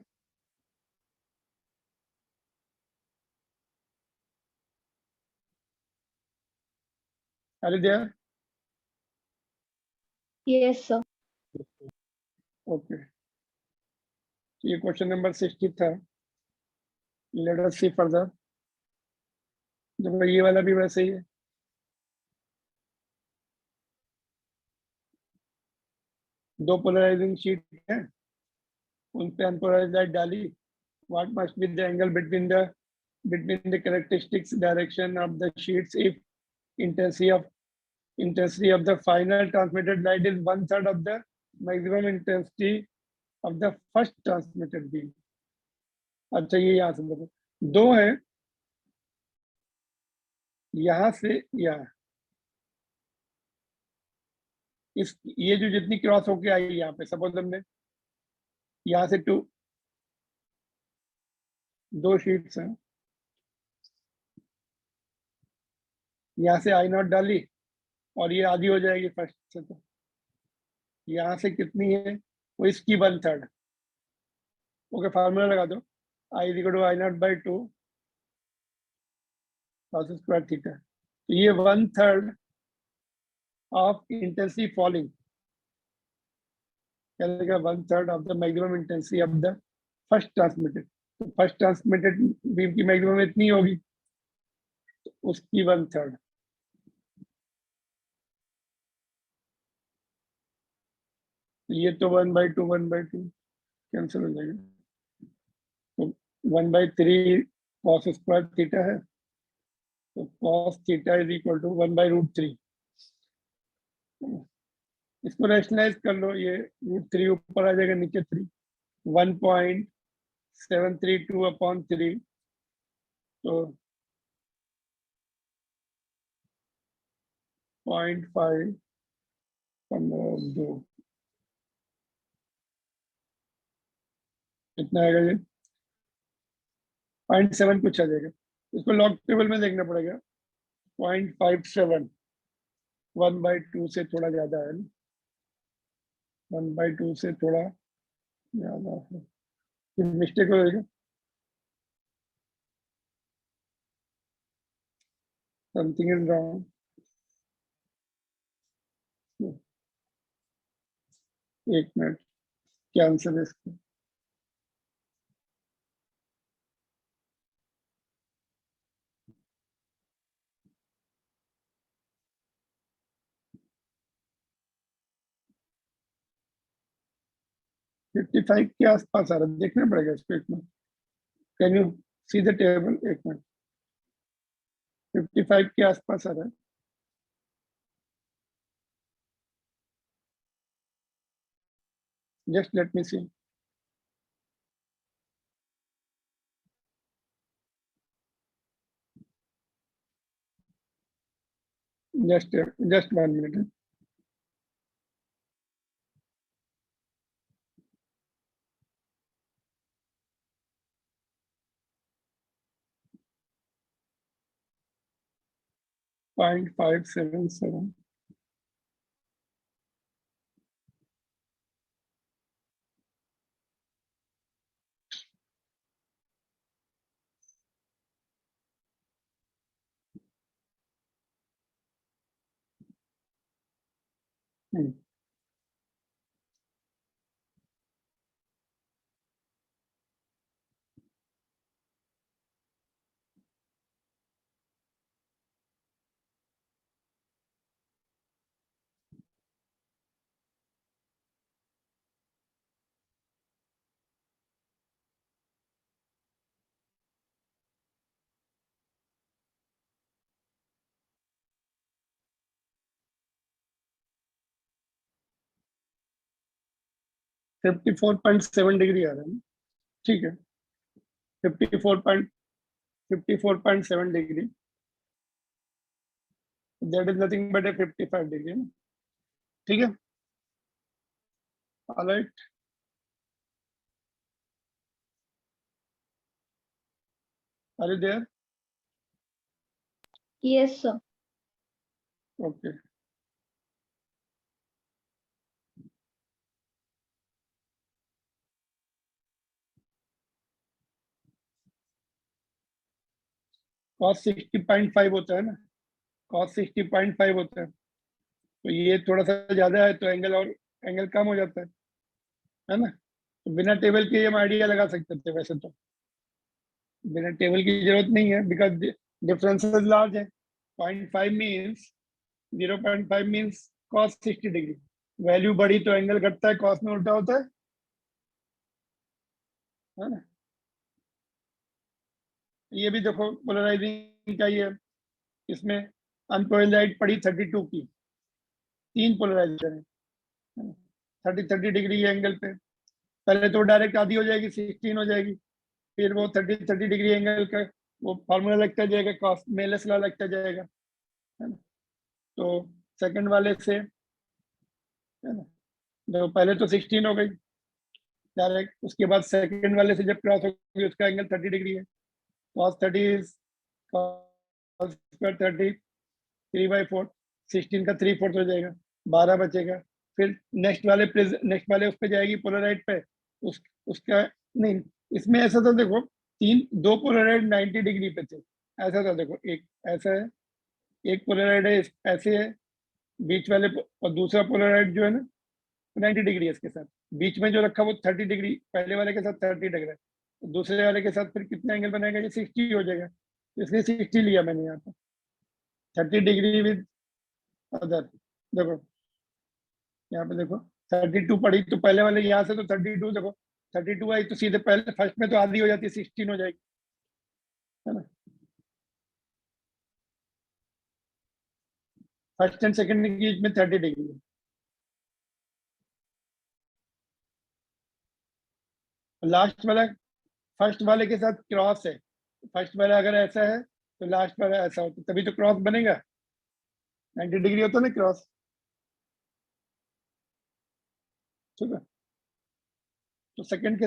अरे दिया। Yes, sir. ओके, ये क्वेश्चन नंबर 60 था। लेट अस सी फर्दर। देखो ये वाला भी वैसे ही है। दो पोलराइजिंग शीट है, उन पे अनपोलराइज्ड लाइट डाली। What must be the angle between the characteristics direction of the sheets if intensity of the final transmitted light is 1/3 of the maximum intensity of the first transmitted beam। अच्छा ये यहाँ से देखो, दो है, यहाँ से यहाँ, इस ये जो जितनी क्रॉस होके आई यहाँ पे, सपोज हमने यहाँ से दो शीट्स हैं, यहाँ से आई नॉट डाली और ये आधी हो जाएगी फर्स्ट से, तो यहाँ से कितनी है, वो इसकी 1/3। ओके, फार्मूला लगा दो, I is equal to I not by 2 cos square theta. तो ये 1/3 ऑफ इंटेंसिटी फॉलिंग, क्या लगेगा, 1/3 of the maximum intensity of the first transmitted. तो फर्स्ट ट्रांसमिटेड बीम की मैक्सिमम इतनी होगी, तो उसकी 1/3। ये तो 1/2 1/2 कैंसिल हो जाएगा, तो 1/3 cos स्क्वायर थीटा है, तो cos theta is equal to 1/√3। इसको रैशनलाइज कर लो, ये √3 ऊपर आ जाएगा, नीचे 3, 1.732/3, तो 0.5 15 2 कितना आएगा ये, 0.7 कुछ आ जाएगा। इसको लॉग टेबल में देखना पड़ेगा। 0.57 1/2 से थोड़ा ज्यादा है ना, 1/2 से थोड़ा ज्यादा है, मिस्टेक हो जाएगा, समथिंग इज रॉन्ग। एक मिनट, क्या आंसर है इसका, 55 के आसपास आ रहा है, देखना पड़ेगा इसको एक minute. Can you see the table, एक मिनट, 55 के आसपास आ रहा है। Just let me see, just 1 minute. 0.577। 54.7 degree आ रहा है, ठीक है, 54.7 degree, that is nothing but a 55 degree, ठीक है, alright. Are you there? Yes, sir. Okay, cos 60.5 होता है ना, cos 60.5 होता है, तो ये थोड़ा सा ज्यादा है तो एंगल और एंगल कम हो जाता है ना। तो बिना टेबल के हम आइडिया लगा सकते थे, वैसे तो बिना टेबल की जरूरत नहीं है, बिकॉज डिफरेंसेस लार्ज है। 0.5 means 0.5 means cos 60 degree, value बढ़ी तो एंगल घटता है, cos में उल्टा होता है ना। ये भी देखो पोलराइजिंग का ही है, इसमें अनपोलराइज पड़ी 32 की, 3 पोलराइजर है, 30 डिग्री एंगल पे, पहले तो डायरेक्ट आधी हो जाएगी, 16 हो जाएगी, फिर वो 30 डिग्री एंगल का वो फार्मूला लगता जाएगा, कॉस मेलस लॉ लगता जाएगा, है ना। तो सेकंड वाले से, है ना, जो पहले तो 16 हो गई डायरेक्ट, उसके बाद सेकंड वाले से जब क्रॉस होगी उसका एंगल 30 डिग्री है, कॉस 30 इज कॉस स्क्वायर 30, 3/4, 16 का 3/4 हो जाएगा, 12 बचेगा। फिर नेक्स्ट वाले उस पे जाएगी पोलराइड पे, उसका नहीं, इसमें ऐसा था देखो, दो पोलराइड 90 डिग्री पे थे, ऐसा था देखो, एक ऐसा है, एक पोलराइड है ऐसे है बीच वाले और दूसरा पोलराइड जो है ना 90 डिग्री है इसके साथ, बीच में जो रखा वो 30 डिग्री, पहले वाले के साथ 30 लग रहा है, तो दूसरे वाले के साथ फिर कितना एंगल बनेगा, ये 60 हो जाएगा, इसलिए 60 लिया मैंने यहाँ पर, 30 डिग्री विद अदर। देखो यहाँ पे देखो 32 पड़ी, तो पहले वाले यहाँ से तो 32, देखो 32 आई तो सीधे पहले फर्स्ट में तो आधी हो जाती है, 16 हो जाएगी, है ना। फर्स्ट एंड सेकंड के बीच में 30 डिग्री है, लास्ट वाला फर्स्ट वाले के साथ क्रॉस है, फर्स्ट वाला अगर ऐसा है तो लास्ट वाला ऐसा होता है, तभी तो क्रॉस बनेगा, 90 डिग्री होता है ना क्रॉस, ठीक है। तो सेकंड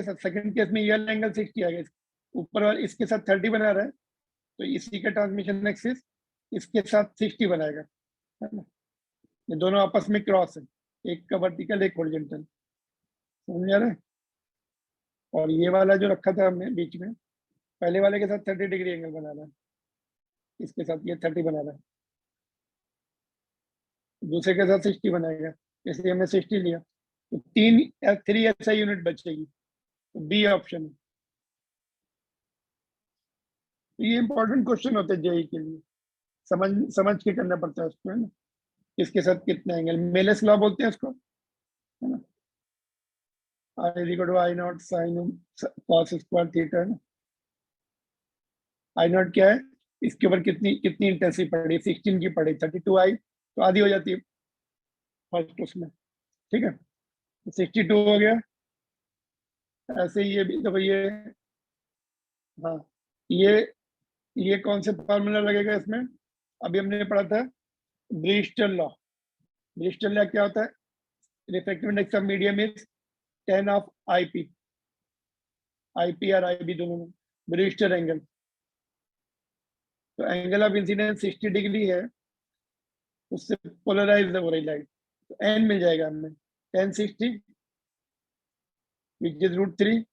केस में ये एंगल 60 आ गया, ऊपर वाले इसके साथ 30 बना रहा है, तो इसी का ट्रांसमिशन एक्सिस इसके साथ 60 बनाएगा, है ना। ये दोनों आपस में क्रॉस है, एक का वर्टिकल एक हॉरिजॉन्टल, समझ आ रहा है। और ये वाला जो रखा था हमने बीच में, पहले वाले के साथ 30 डिग्री एंगल बना रहा है, इसके साथ ये 30 बना रहा है, दूसरे के साथ 60 बनाएगा, इसलिए हमने 60 लिया, तो 3 ऐसा यूनिट बचेगी, तो बी ऑप्शन है। तो ये इंपॉर्टेंट क्वेश्चन होते हैं जेई के लिए, समझ समझ के करना पड़ता है उसको, है ना, किसके साथ कितना एंगल, मेलस लॉ बोलते हैं उसको, है ना, I equal to I not sine cos square theta, है ना। आई नॉट क्या है, इसके ऊपर कितनी कितनी इंटेंसिटी पड़ी, 16 की पड़ी, 32 आई तो आधी हो जाती है फर्स्ट उसमें, ठीक है, तो 62 हो गया। ऐसे ही ये भी देखो ये, हाँ, ये ये कौन से फॉर्मूला लगेगा इसमें, अभी हमने पढ़ा था ब्रिस्टल लॉ। ब्रिस्टल लॉ क्या होता है, refractive index of medium is 10 of IP, IP और आईबी दोनों में, ब्रिस्टल एंगल, तो एंगल ऑफ इंसिडेंस 60 डिग्री है, उससे पोलराइज हो रही लाइट, तो एन मिल जाएगा हमें 1060 विच इज √3,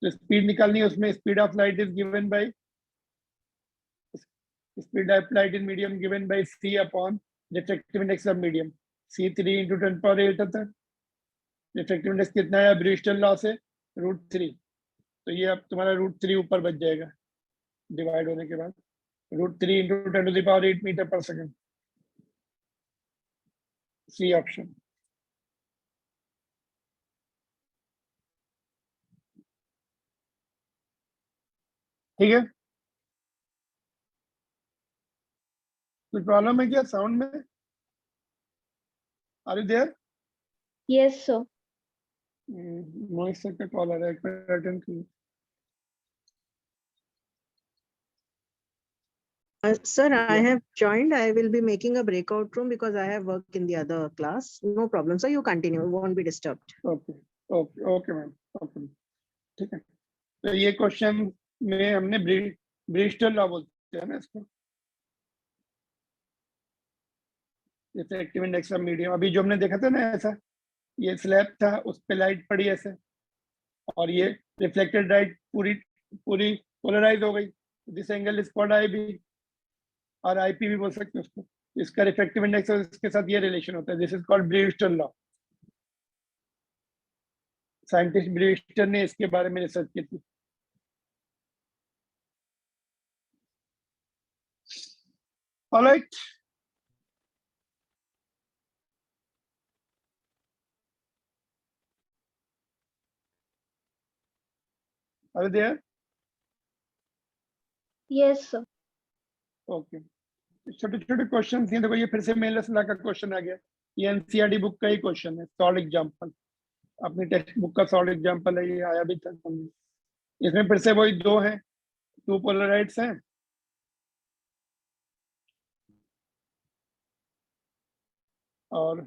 तो स्पीड निकालनी है उसमें, speed of light is given by, speed of light in medium given by c upon refractive index of medium, c3 × 10⁸ होता है, रिफ्रैक्टिव इंडेक्स कितना है ब्रिस्टल लॉ से, √3, तो ये अब तुम्हारा √3 ऊपर बच जाएगा डिवाइड होने के बाद, √3 × 10⁸ मीटर पर सेकंड, सी ऑप्शन। ठीक है, कोई प्रॉब्लम है क्या साउंड में, are you there? Yes, sir. Mohit sir का कॉल आ रहा है, एक मिनट अटेंड कीजिए। Sir, I Yeah. have joined. I will be making a breakout room because I have work in the other class. No problem, sir. You continue. You won't be disturbed. Okay okay okay ma'am, okay ठीक है। तो ये question में हमने Bristol law बोलते हैं ना इसको, जैसे एक्टिव इंडेक्स ऑफ मीडियम। अभी जो हमने देखा था ना, ऐसा ये स्लैब था, उस पे लाइट पड़ी ऐसे, और ये रिफ्लेक्टेड लाइट पूरी पूरी पोलराइज हो गई, this angle is called I B, और आईपी भी बोल सकते हैं उसको। इसका रिफ्लेक्टिव इंडेक्स और इसके साथ ये रिलेशन होता है, this is called Bristol law. Scientist Bristol ने इसके बारे में रिसर्च की थी। Alright, are you there? Yes, sir. Okay, छोटे छोटे क्वेश्चन हैं। देखो ये फिर से मेलस लॉ का क्वेश्चन आ गया, ये एनसीईआरटी बुक का ही क्वेश्चन है, सॉलिड एग्जांपल, अपनी टेक्स्ट बुक का सॉलिड एग्जांपल है, ये आया भी था। इसमें फिर से वही दो हैं, टू पोलराइड्स हैं, और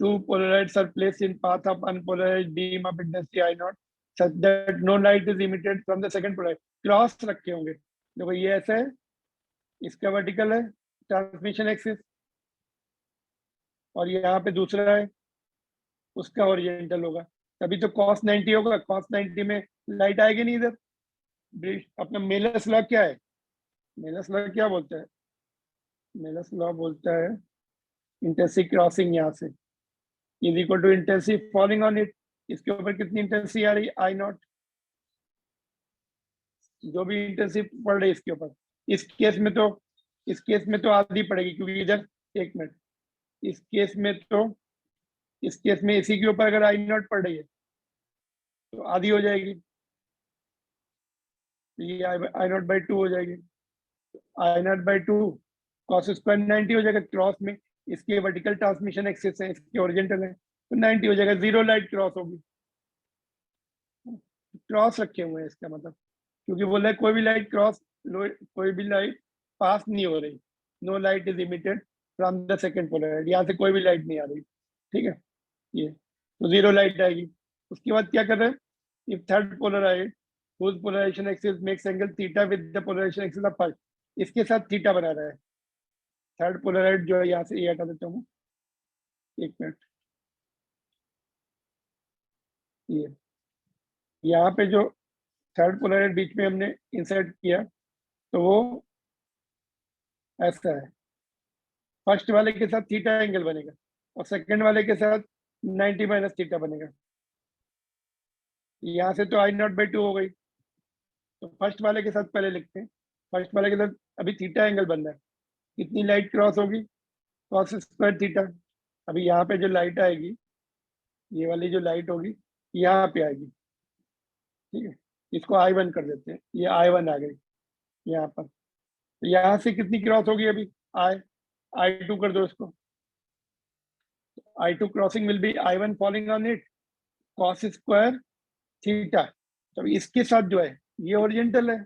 two polarites are placed in path of unpolarized beam of intensity I naught such that no light is emitted from the second polarity। Cross रखे होंगे, देखो ये ऐसा है, इसका वर्टिकल है ट्रांसमिशन एक्सिस, और यहाँ पे दूसरा है, उसका ओरिजेंटल होगा, तभी तो cos 90 होगा। cos 90 में लाइट आएगी नहीं इधर। अपना मेलस लॉ क्या है, मेलस लॉ क्या बोलता है, मेलस लॉ बोलता है इंटेंसिटी क्रॉसिंग यहाँ से is equal to intensity falling on it. इसके ऊपर कितनी इंटेंसिटी आ रही है, आई नॉट, जो भी इंटेंसिटी पड़ रही है इसके ऊपर। इस केस में तो आधी पड़ेगी, क्योंकि इधर, एक मिनट, इस केस में इसी के ऊपर अगर आई नॉट पड़ रही है तो आधी हो जाएगी, ये आई नॉट बाई 2 हो जाएगी। आई नॉट बाई 2 कॉस स्क्वायर 90 हो जाएगा। क्रॉस में इसके वर्टिकल ट्रांसमिशन एक्सिस है, इसके ओरिजेंटल है, तो 90 हो जाएगा, जीरो लाइट क्रॉस होगी। क्रॉस रखे हुए हैं इसका मतलब, क्योंकि बोला है कोई भी लाइट कोई भी लाइट पास नहीं हो रही, no light is emitted from the second polaroid, यहाँ से कोई भी लाइट नहीं आ रही, ठीक है, ये तो जीरो लाइट आएगी। उसके बाद क्या कर रहे हैं, if third Polaroid whose polarization axis makes angle theta with the polarization axis of first, इसके साथ थीटा बना रहा है। थर्ड पोलराइड जो है, यहाँ से ये हटा देता हूँ, एक मिनट, ये यहाँ पे जो थर्ड पोलराइड बीच में हमने इंसर्ट किया, तो वो ऐसा है, फर्स्ट वाले के साथ थीटा एंगल बनेगा और सेकंड वाले के साथ 90 माइनस थीटा बनेगा। यहाँ से तो आई नॉट बाई 2 हो गई, तो फर्स्ट वाले के साथ पहले लिखते हैं, फर्स्ट वाले के साथ अभी थीटा एंगल बन रहा है, कितनी लाइट क्रॉस होगी, कॉस स्क्वायर थीटा। अभी यहाँ पे जो लाइट आएगी, ये वाली जो लाइट होगी यहाँ पे आएगी, ठीक है, इसको I1 कर देते हैं, ये I1 आ गई यहाँ पर, तो यहाँ से कितनी क्रॉस होगी अभी, I2 कर दो इसको, I2 crossing will be I1 falling on it cos square theta. तो इसके साथ जो है ये ओरिजेंटल है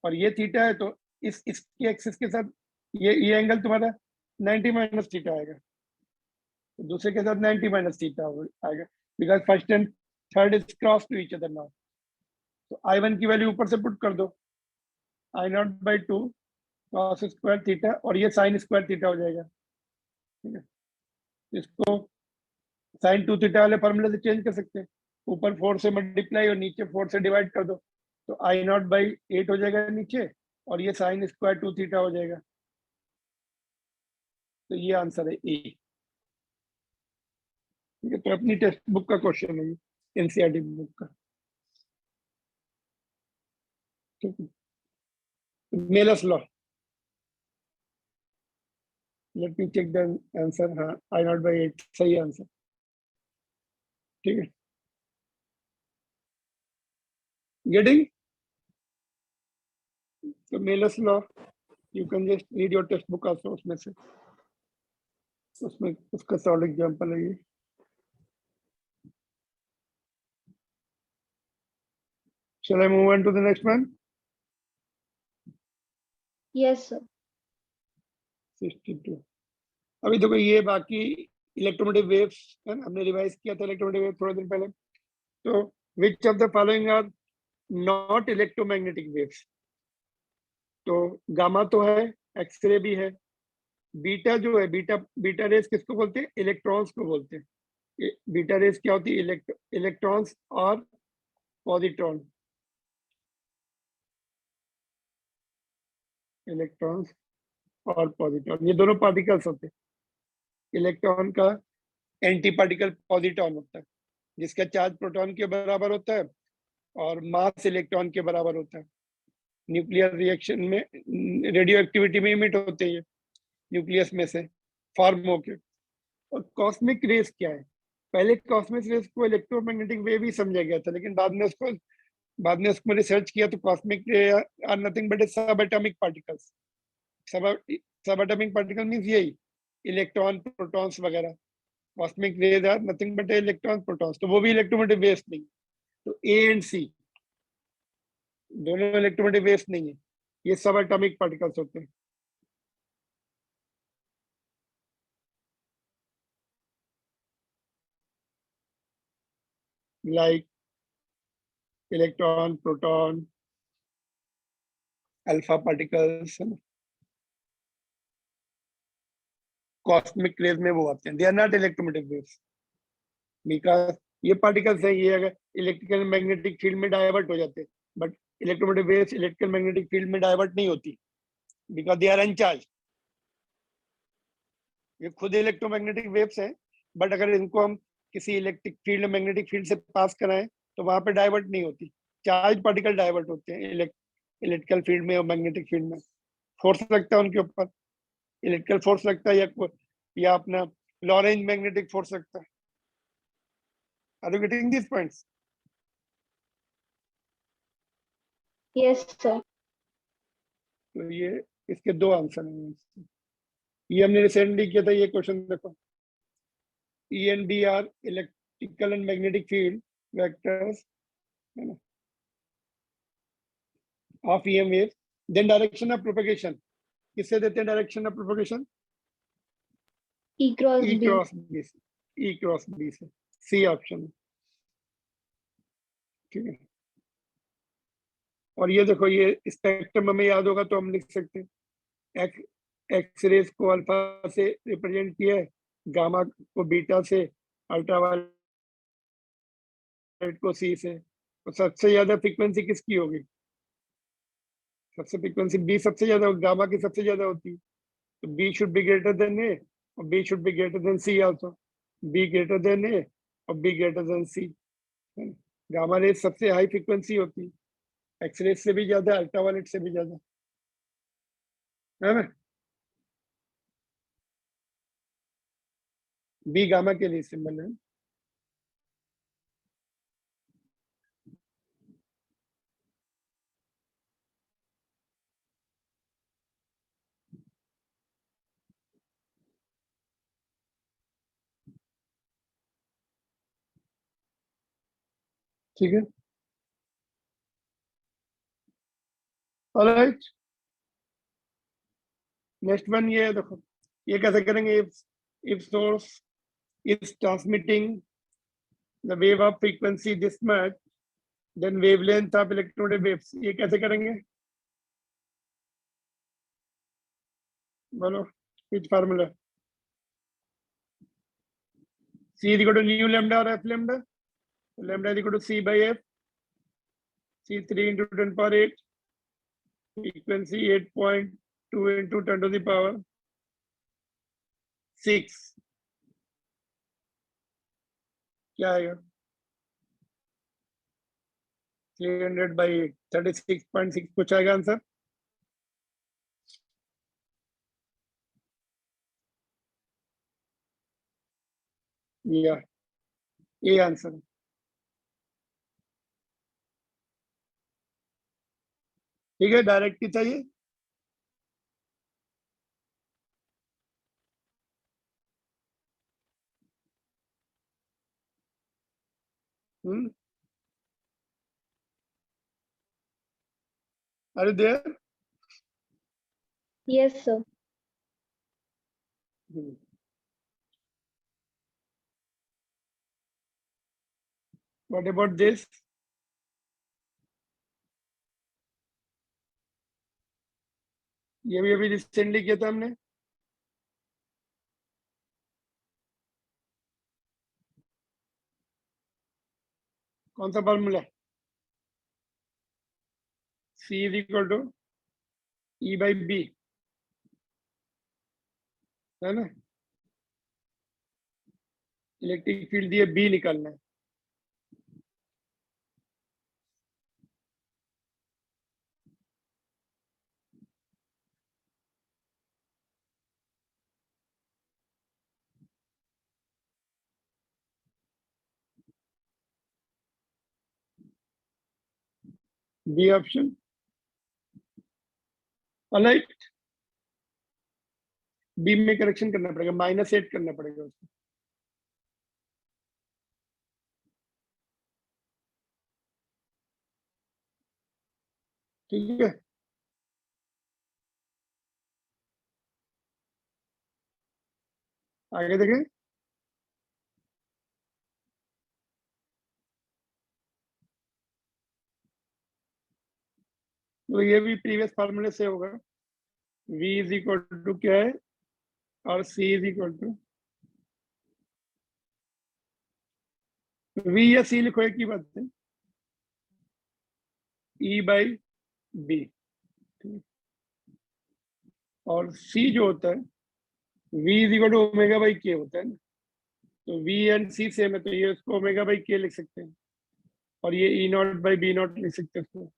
और ये थीटा है, तो इसके एक्सिस के साथ ये एंगल तुम्हारा 90 माइनस थीटा आएगा, तो दूसरे के साथ 90 माइनस थीटा आएगा, because first and third is cross to each other now. तो I1 की वैल्यू ऊपर से पुट कर दो, I not by 2 cos square theta, और ये साइन स्क्वायर थीटा हो जाएगा, ठीक है। इसको साइन 2 थीटा वाले फॉर्मूले से चेंज कर सकते हैं, ऊपर 4 से मल्टीप्लाई और नीचे 4 से डिवाइड कर दो, तो आई नॉट बाई 8 हो जाएगा नीचे, और ये साइन स्क्वायर 2 थीटा हो जाएगा। तो ये आंसर है ए, ठीक है। तो अपनी टेक्स्ट बुक का क्वेश्चन है, एनसीईआरटी बुक का, ठीक है। Malus law, let me check the answer, हाँ आई नॉट बाई 8 सही आंसर, ठीक है। गेटिंग, तो Malus law you can just read your text book also, उसमें से, उसमें उसका सॉलिड एग्जांपल है ये। Shall I move on to the next one? Yes, sir. 62. अभी देखो ये बाकी इलेक्ट्रोमोटिव वेव्स है ना, हमने रिवाइज किया था इलेक्ट्रोमोटिव वेव थोड़े दिन पहले. तो which of the following are not electromagnetic waves? तो गामा तो है, एक्सरे भी है, बीटा जो है, बीटा बीटा रेस किसको बोलते हैं? इलेक्ट्रॉन्स को बोलते हैं. बीटा रेस क्या होती है? इलेक्ट्रॉन्स और पॉजिट्रॉन. इलेक्ट्रॉन्स और पॉजिट्रॉन ये दोनों पार्टिकल्स होते हैं. इलेक्ट्रॉन का एंटी पार्टिकल पॉजिट्रॉन होता है, जिसका चार्ज प्रोटॉन के बराबर होता है और मास इलेक्ट्रॉन के बराबर होता है. न्यूक्लियर रिएक्शन में रेडियो एक्टिविटी में इमिट होते हैं न्यूक्लियस में से फॉर्म होके. और कॉस्मिक रेस क्या है? पहले कॉस्मिक रेस को इलेक्ट्रोमैग्नेटिक वेव ही समझा गया था, लेकिन बाद में उसको रिसर्च किया तो cosmic ray are nothing but sub atomic particles. Sub atomic particle means यही इलेक्ट्रॉन प्रोटॉन्स वगैरह. Cosmic rays are nothing but electron protons, तो वो भी इलेक्ट्रोमैग्नेटिक वेव्स नहीं. तो ए एंड सी दोनों इलेक्ट्रोमैग्नेटिक वेव्स नहीं है, ये सब एटॉमिक पार्टिकल्स होते हैं. Like electron, proton, alpha particles. Cosmic rays में वो आते हैं, they are not electromagnetic waves because ये पार्टिकल्स है, ये अगर इलेक्ट्रिकल मैग्नेटिक फील्ड में डाइवर्ट हो जाते हैं, but electromagnetic waves electrical magnetic field में डाइवर्ट नहीं होती बिकॉज दे आर अनचार्ज. ये खुद इलेक्ट्रोमैग्नेटिक वेव्स हैं, बट अगर इनको हम किसी इलेक्ट्रिक फील्ड मैग्नेटिक फील्ड से पास कराएं तो वहां पे डाइवर्ट नहीं होती. चार्ज पार्टिकल डाइवर्ट होते हैं इलेक्ट्रिकल फील्ड में और मैग्नेटिक फील्ड में. फोर्स लगता है उनके ऊपर, इलेक्ट्रिकल फोर्स लगता है या अपना लॉरेंज मैग्नेटिक फोर्स लगता है. Are you getting this points? Yes, sir. तो ये इसके दो आंसर हैं. ये हमने रिसेंटली किया था, ये क्वेश्चन देखो. E and B are electrical and magnetic field vectors of EM wave. Then direction of propagation किससे देते हैं? Direction of propagation E cross E B. Cross B से. ई क्रॉस बी से, सी ऑप्शन. ठीक है. और ये देखो, ये स्पेक्ट्रम हमें याद होगा तो हम लिख सकते हैं एक्स रेज को अल्फा से रिप्रेजेंट किया है, गामा को बीटा से, अल्ट्रावायलेट को सी से. तो सबसे ज्यादा फ्रीक्वेंसी किसकी होगी? सबसे फ्रीक्वेंसी बी सबसे ज्यादा, गामा की सबसे ज्यादा होती है. तो B should be greater than A और B should be greater than C also. B greater than A और B greater than C. Gamma rays सबसे हाई फ्रीक्वेंसी होती है, एक्सरे से भी ज्यादा, अल्ट्रावायलेट से भी ज्यादा, है ना. बी गामा के लिए सिंबल है. ठीक है. ऑलराइट, नेक्स्ट वन ये है, देखो ये कैसे करेंगे. If source is transmitting the wave of frequency this much, then wavelength of electromagnetic waves. ये कैसे करेंगे? बोलो विच formula. C is equal to nu lambda or f lambda. Lambda is equal to C by f. C 3 into 10 power 8. Frequency 8.2 into 10 to the power 6. क्या आएगा? 300 by 8, 36.6 कुछ आएगा answer? या ये आंसर. ठीक है, डायरेक्ट ही चाहिए. Are you there? Yes, sir. What about this? ये भी अभी रिसेंटली किया था हमने. कौन सा formula? C is equal to E by B, है ना? इलेक्ट्रिक फील्ड दिए B निकालना है. B option. ऑलराइट, B में करेक्शन करना पड़ेगा, -8 करना पड़ेगा उसको. ठीक है. आगे देखें. तो ये भी प्रीवियस फार्मूले से होगा. V इज इक्वल टू क्या है और C is equal to V या C लिखो, एक ही बात है. E by B. और C जो होता है V is equal to omega by K होता है ना. तो V एंड C सेम है, तो ये उसको ओमेगा बाई K लिख सकते हैं और ये E naught by B naught लिख सकते हैं. उसको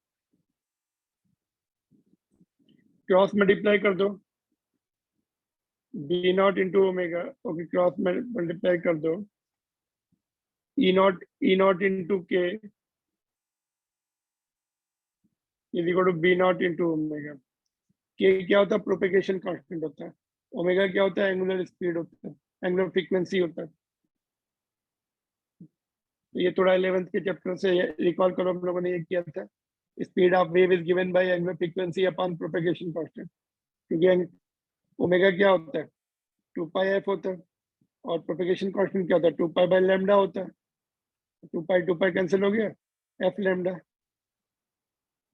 क्रॉस मल्टीप्लाई कर दो, B naught into omega. Okay, cross multiply कर दो, E naught into K is equal to B naught into omega. K क्या होता है? प्रोपेगेशन कांस्टेंट होता है. ओमेगा क्या होता है? एंगुलर स्पीड होता है, एंगुलर फ्रीक्वेंसी होता है. तो ये थोड़ा 11th के चैप्टर से रिकॉल करो, हम लोगों ने ये किया था. Speed of wave is given by angular frequency upon propagation constant. क्योंकि ओमेगा क्या होता है? 2 पाई एफ होता है और प्रोपेगेशन कांस्टेंट क्या होता है? 2 पाई बाय लैम्डा होता है. 2 पाई कैंसिल हो गया, एफ लैम्डा.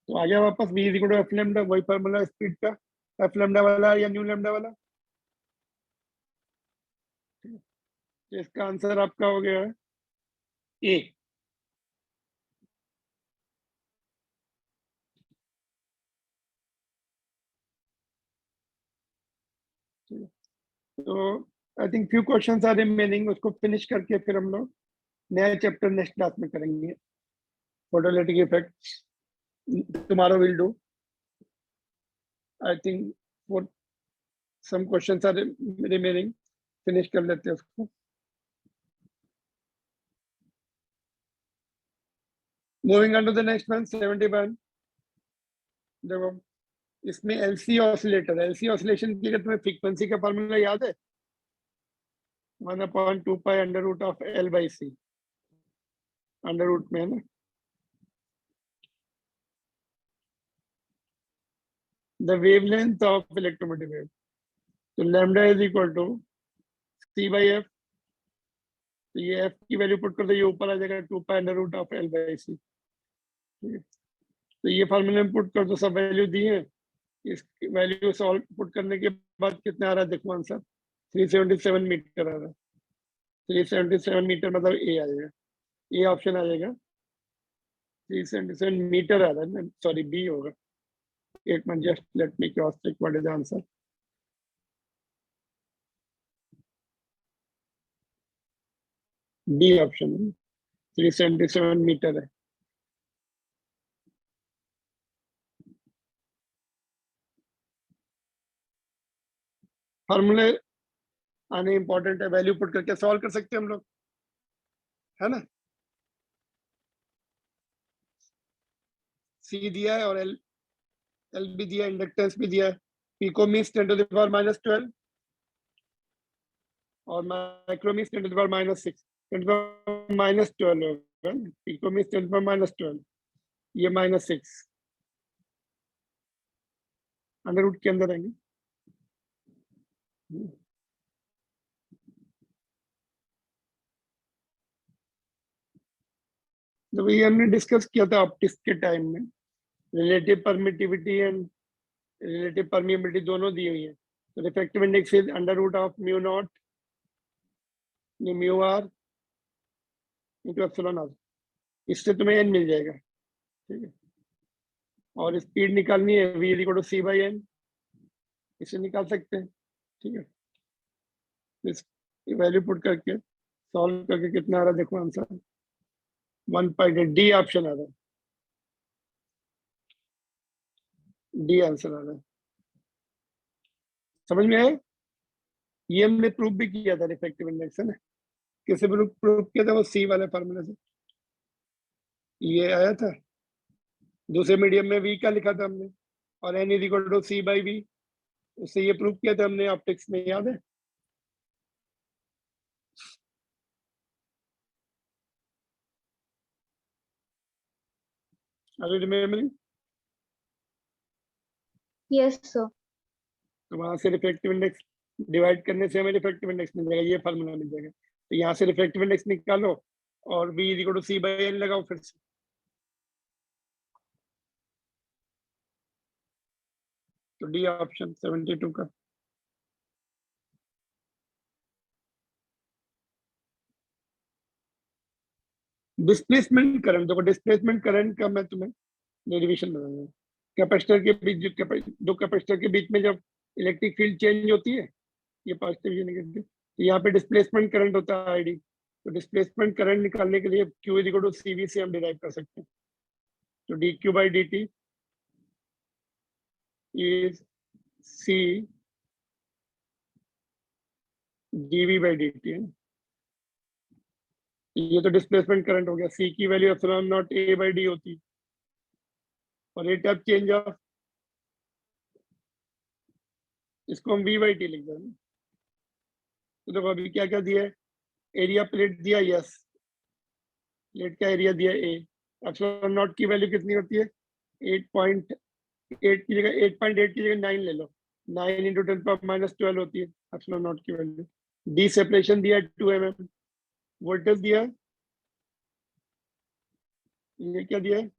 तो आ गया वापस v is equal to F lambda. वही फार्मूला स्पीड का, एफ लैम्डा वाला या न्यू लैम्डा वाला. तो इसका आंसर आपका हो गया ए. तो I think few questions are remaining, उसको फिनिश करके फिर हम लोग नया चैप्टर नेक्स्ट क्लास में करेंगे. Photolytic effect tomorrow will do. I think for some questions are remaining, finish कर लेते हैं उसको. Moving on to the next one, 71. देखो इसमें एलसी ऑसिलेटर है. एलसी ऑसिलेशन की अगर तुम्हें फ्रीक्वेंसी का फॉर्मूला याद है, 1/2 pi under root of L by C. Under root में है ना. The wavelength of electromagnetic wave. तो lambda is equal to C by F. तो ये एफ की वैल्यू पुट कर दो, ये ऊपर आ जाएगा 2 pi under root of L by C. तो ये फॉर्मूले में पुट कर दो, सब वैल्यू दी है. इस वैल्यू सॉल्व पुट करने के बाद कितना आ रहा है देखो आंसर. 377 मीटर आ रहा है. 377 मीटर मतलब ए आ जाएगा, ए ऑप्शन आ जाएगा. 377 मीटर आ रहा है, सॉरी बी होगा. एक minute, just let me cross check what is the answer. B option 377 metre है. फॉर्मूले आने इंपॉर्टेंट है, वैल्यू पुट करके सॉल्व कर सकते हैं हम लोग, है ना. सी दिया है और एल भी दिया है, इंडक्टेंस भी दिया है. Pico means 10 to the power -12 और micro means 10 to the power -6. 10 to the power -12 होगा. Pico means 10 to the power -12, ये -6. अंडर रूट के अंदर आएंगे। तो ये हमने डिस्कस किया था ऑप्टिक्स के टाइम में, relative permittivity and relative permeability दोनों दी हुई है। तो refractive index is under root of mu naught mu R into epsilon R. इससे तुम्हें एन मिल जाएगा, ठीक है। और स्पीड निकालनी है v equal to c by N, इसे निकाल सकते हैं, ठीक है। इस वैल्यू पुट करके सॉल्व करके कितना आ रहा है देखो आंसर 1.8। डी ऑप्शन आ रहा है, डी आंसर आ रहा है। समझ में आया? ये हमने प्रूफ भी किया था रिफ्रैक्टिव इंडेक्स, है ना। किसे प्रूफ किया था? वो सी वाले फार्मूले से ये आया था। दूसरे मीडियम में वी का लिखा था हमने, और N is equal to C by V, उससे ये प्रूफ किया था हमने ऑप्टिक्स में, याद है? Are you remembering? Yes, sir. तो वहां से रिफ्रैक्टिव इंडेक्स डिवाइड करने से हमें रिफ्रैक्टिव इंडेक्स मिल जाएगा, ये फार्मूला मिल जाएगा। तो यहाँ से रिफ्रैक्टिव इंडेक्स निकालो और v is equal to C by N लगाओ फिर से। तो डी ऑप्शन 72 का। डिस्प्लेसमेंट करंट, देखो डिस्प्लेसमेंट करंट का मैं तुम्हें डेरिवेशन बताऊंगा। कैपेसिटर के बीच दो कैपेसिटर के बीच में जब इलेक्ट्रिक फील्ड चेंज होती है, ये पॉजिटिव ये नेगेटिव, तो यहाँ पे डिस्प्लेसमेंट करंट होता है आईडी। तो डिस्प्लेसमेंट करंट निकालने के लिए q is equal to cv से हम डिराइव कर सकते हैं। तो dq by dt is c dv by dt है। ये तो डिस्प्लेसमेंट करंट हो गया। c की value epsilon not a by d होती है, और रेट ऑफ चेंज ऑफ, इसको हम v बाई t लिख देंगे। तो देखो अभी क्या क्या दिया है? एरिया प्लेट दिया, यस, प्लेट का एरिया दिया a। एप्सिलॉन नॉट की वैल्यू कितनी होती है? 8.8 की जगह 8.8 की जगह 9 ले लो, 9 इंटू 10⁻12 होती है एप्सिलॉन नॉट की वैल्यू। डी सेपरेशन दिया 2 mm, वोल्टेज दिया, ये क्या दिया है?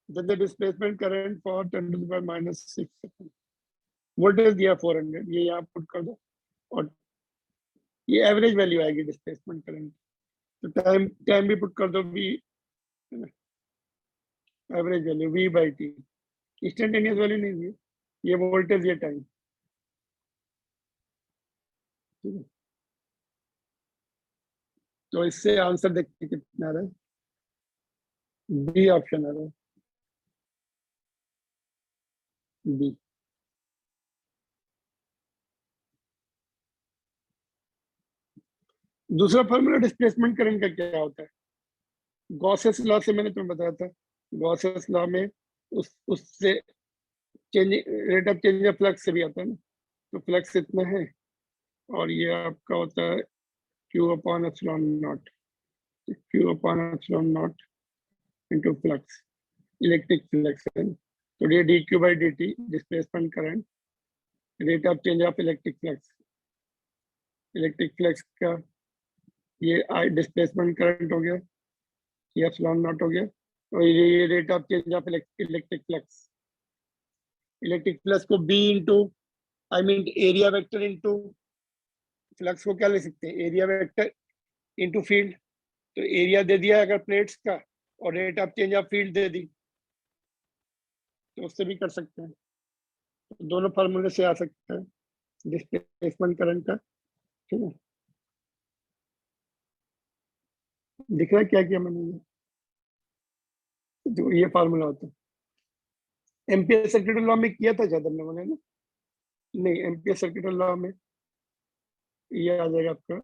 The displacement current for 10⁻6 second, voltage दिया 400, ये यहाँ पुट कर दो, और ये एवरेज वैल्यू आएगी डिस्प्लेसमेंट करंट। तो टाइम टाइम भी पुट कर दो, v average value v by T, instantaneous value नहीं दी, ये वोल्टेज ये टाइम, ठीक है। तो इससे आंसर देखते कितना आ रहा है, बी ऑप्शन आ रहा है, बी। दूसरा फॉर्मूला डिस्प्लेसमेंट करंट का क्या होता है? गॉसेस लॉ से मैंने तुम्हें बताया था। गॉसेस लॉ में उससे change, rate of change of flux से भी आता है ना। तो फ्लक्स इतना है, और ये आपका होता है q upon epsilon not, q upon epsilon not into flux, electric flux है। तो ये dq by dt displacement current, rate of change of electric flux, electric flux का ये आई डिस्प्लेसमेंट करंट हो गया, ये एप्सिलॉन नॉट हो गया, और ये rate of change of electric flux. Electric flux को b into I mean area vector into flux को क्या ले सकते हैं? Area vector into field. तो एरिया दे दिया अगर प्लेट्स का, और rate of change of field दे दी, तो उससे भी कर सकते हैं। तो दोनों फार्मूले से आ सकता है डिस्प्लेसमेंट करंट का, ठीक है। दिख रहा है क्या किया मैंने? ये तो ये फार्मूला होता है। एम्पियर सर्किट लॉ में किया था शायद हमने ना? नहीं, एम्पियर सर्किट लॉ में ये आ जाएगा आपका,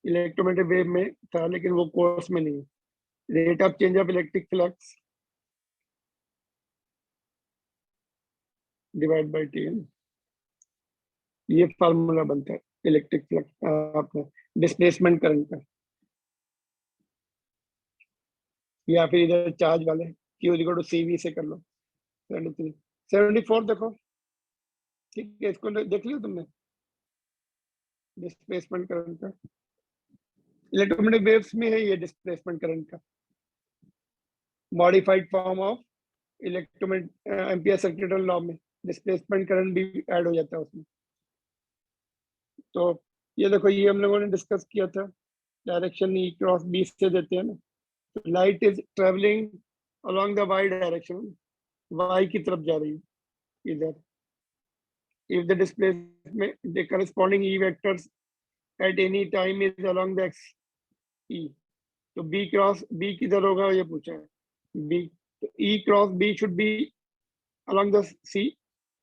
इलेक्ट्रोमैग्नेटिक वेव में था, लेकिन वो कोर्स में नहीं है। Rate of change of electric flux divide by T, ये फार्मूला बनता है इलेक्ट्रिक फ्लक्स आपका डिस्प्लेसमेंट करंट का। या फिर इधर चार्ज वाले Q इक्वल टू CV से कर लो 73 74 देखो, ठीक है, इसको देख लिया तुमने डिस्प्लेसमेंट करंट का, इलेक्ट्रोमैग्नेटिक वेव्स में है ये डिस्प्लेसमेंट करंट का modified form of electromagnetic ampere circuit law में डिस्प्लेसमेंट करंट भी ऐड हो जाता है उसमें। तो ये देखो, ये हम लोगों ने डिस्कस किया था, डायरेक्शन E क्रॉस B से देते हैं ना, तो light is travelling along the Y direction, Y की तरफ जा रही है इधर। if the displacement, the corresponding E vectors at any time is along the x E, तो B क्रॉस B किधर होगा ये पूछा है, B, तो E cross B should be along the C,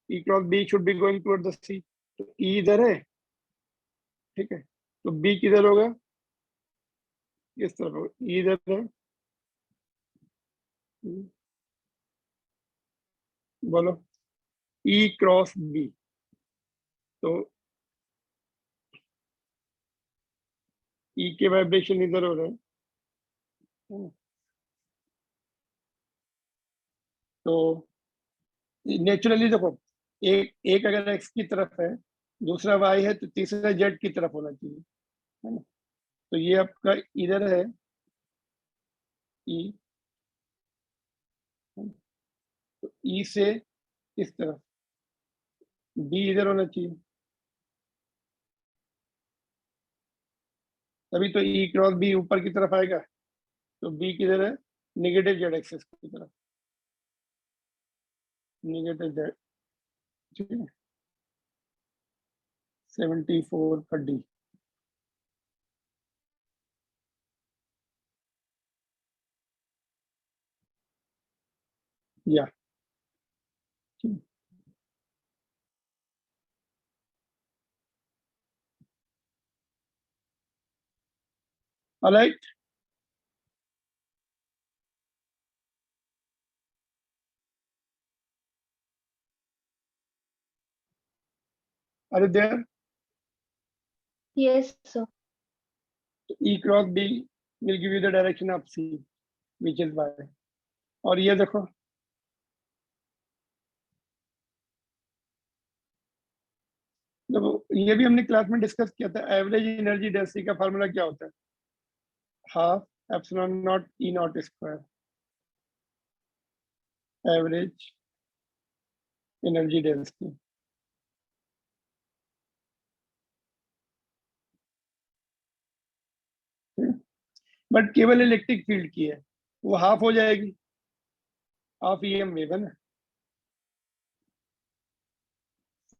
E cross B should be going toward the C, तो E इधर है, ठीक है, तो B किधर होगा, इस तरफ होगा, E इधर है, बोलो E क्रॉस B, तो E के वाइब्रेशन इधर हो रहे हैं, तो नेचुरली देखो, एक अगर x की तरफ है, दूसरा y है, तो तीसरा z की तरफ होना चाहिए, है ना। तो ये आपका इधर है E, तो E से इस तरफ B इधर होना चाहिए, तभी तो E क्रॉस B ऊपर की तरफ आएगा, तो B किधर है, नेगेटिव z एक्सिस की तरफ, नेगेटिव z, ठीक है, 74 का D। या alright, are there, Yes, sir. E cross B will give you the direction of C which is y, और ये देखो ये भी हमने क्लास में डिस्कस किया था, एवरेज एनर्जी डेंसिटी का फार्मूला क्या होता है, half epsilon not E not square, average energy density, but केवल इलेक्ट्रिक फील्ड की है, वो हाफ हो जाएगी, हाफ EM वेव है ना,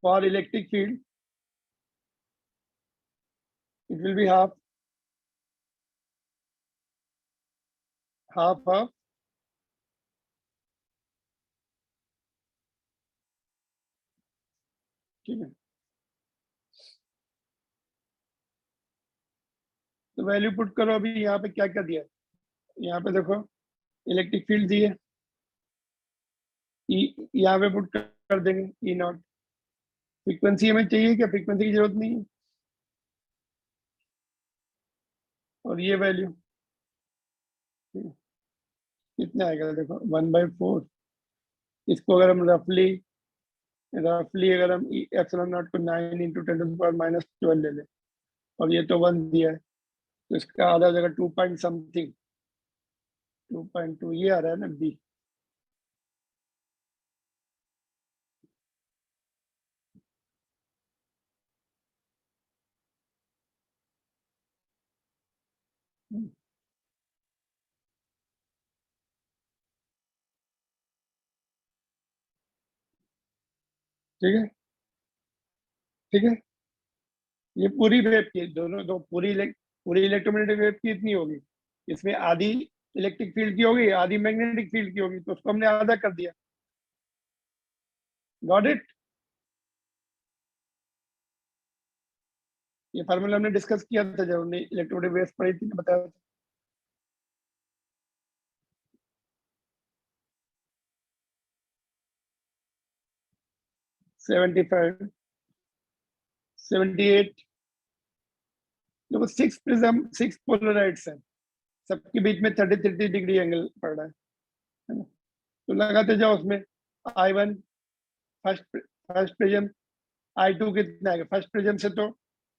for electric field it will be half of, ठीक है, तो वैल्यू पुट करो, अभी यहाँ पे क्या क्या दिया है, यहाँ पे देखो इलेक्ट्रिक फील्ड दी है, यहाँ पे पुट कर देंगे E नॉट, फ्रीक्वेंसी हमें चाहिए क्या, फ्रीक्वेंसी की जरूरत नहीं है, और ये वैल्यू कितना आएगा, देखो 1/4, इसको अगर हम रफली अगर हम एप्सिलॉन नॉट को 9 × 10⁻⁻12 ले लें, और ये तो 1 दिया है, तो इसका आधा जगह 2 पॉइंट समथिंग, 2.2 ये आ रहा है ना B, ठीक है, ठीक है, ये पूरी वेव की दोनों दो पूरी इलेक्ट्रोमैग्नेटिक वेव की इतनी होगी, इसमें आधी इलेक्ट्रिक फील्ड की होगी, आधी मैग्नेटिक फील्ड की होगी, तो उसको हमने आधा कर दिया, गॉट इट। ये फार्मूला हमने डिस्कस किया था जब हमने इलेक्ट्रोमैग्नेटिक वेव्स पढ़ी थी, बताया था। 75 78, देखो 6 प्रिज्म 6 पोलराइड्स हैं, सबके बीच में 30 डिग्री एंगल पड़ रहा है ना, तो लगाते जाओ उसमें I1 फर्स्ट प्रिज्म, I2 कितना है, फर्स्ट प्रिज्म से तो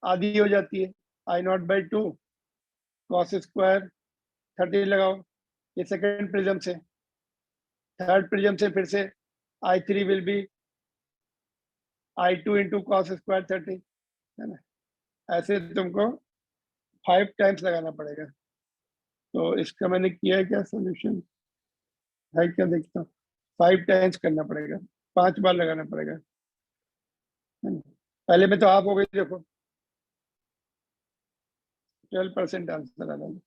आधी हो जाती है, I0/2 cos स्क्वायर 30 लगाओ, ये सेकंड प्रिज्म से, थर्ड प्रिज्म से फिर से I3 will be I2 into cos square 30, है ना। ऐसे तुमको 5 टाइम्स लगाना पड़ेगा। तो इसका मैंने किया है क्या, सोल्यूशन है क्या, देखता हूँ। 5 टाइम्स करना पड़ेगा, 5 बार लगाना पड़ेगा, है ना। पहले में तो आप हो गई, देखो 12% आंसर आ रहा है।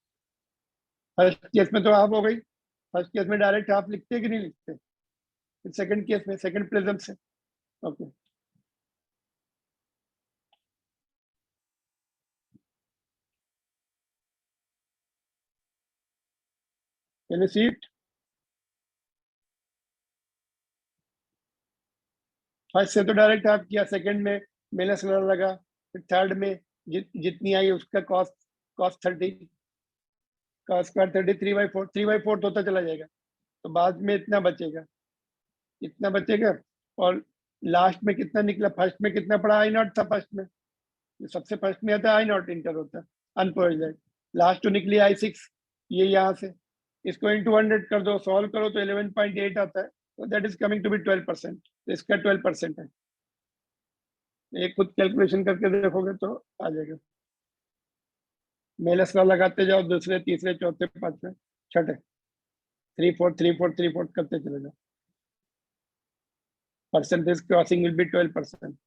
फर्स्ट केस में तो आप हो गई, फर्स्ट केस में डायरेक्ट आप लिखते कि नहीं लिखते, फिर सेकंड केस में सेकंड प्रिज्म से। Okay, can you see it? First से तो डायरेक्ट आप किया, सेकंड में माइनस लगा, फिर थर्ड में जितनी आई उसका कॉस कॉस 30, कॉस स्क्वायर 30, 3/4, 3/4 होता चला जाएगा, तो बाद में इतना बचेगा, इतना बचेगा। और लास्ट में कितना निकला, फर्स्ट में कितना पड़ा, I0 था फर्स्ट में, जो सबसे फर्स्ट में आता है I0 इंटर होता है अनप्रोविजन, लास्ट तो निकली I6, ये यहाँ से इसको इंटू 100 कर दो, सॉल्व करो तो 11.8 आता है, तो that is coming to be 12%, तो इसका 12% है। एक खुद कैलकुलेशन करके देखोगे तो आ जाएगा। मेलस का लगाते जाओ, दूसरे तीसरे चौथे पांचवे छठे, 3/4 3/4 3/4 करते चले जाओ, परसेंटेज क्रॉसिंग विल बी 12%।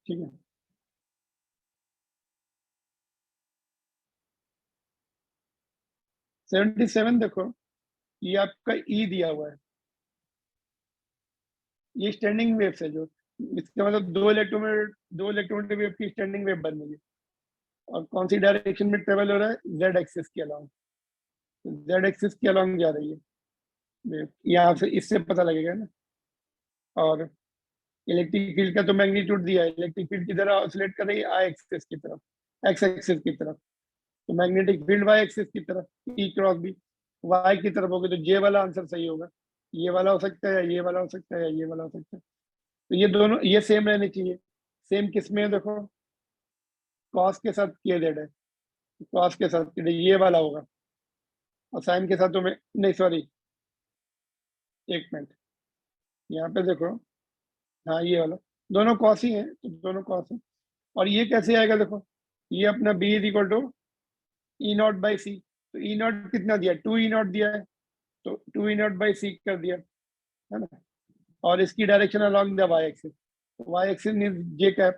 ठीक है, 77 देखो, ये आपका ई दिया हुआ है, ये स्टैंडिंग वेव है, जो इसका मतलब दो इलेक्ट्रोमैग्नेटिक वेव की स्टैंडिंग वेव बन रही है, और कौन सी डायरेक्शन में ट्रेवल हो रहा है, जेड एक्सिस के अलांग, जेड एक्सिस के अलांग जा रही है वेव, यहाँ से इससे पता लगेगा ना। और इलेक्ट्रिक फील्ड का तो मैग्नीट्यूड दिया है, इलेक्ट्रिक फील्ड की तरह ऑसिलेट कर रही है आई एक्सिस की तरफ, एक्स एक्सिस की तरफ, तो मैग्नेटिक फील्ड वाई एक्सिस की तरफ, ई क्रॉस बी वाई की तरफ होगी, तो जे वाला आंसर सही होगा, ये वाला हो सकता है, या ये वाला हो सकता है, या ये वाला हो सकता है। तो ये दोनों ये सेम रहने चाहिए। सेम किस में है, देखो कॉस के साथ के जेड है, कॉस के साथ ये वाला होगा, और साइन के साथ तो मैं नहीं, सॉरी एक मिनट, यहाँ पे देखो, हाँ ये वाला, दोनों कॉस ही हैं, तो दोनों कॉस हैं। और ये कैसे आएगा, देखो ये अपना B is equal to E0/C, तो E0 कितना दिया, 2E0 दिया है, तो 2E0/C कर दिया, है ना। और इसकी direction along the Y axis, Y axis means J cap,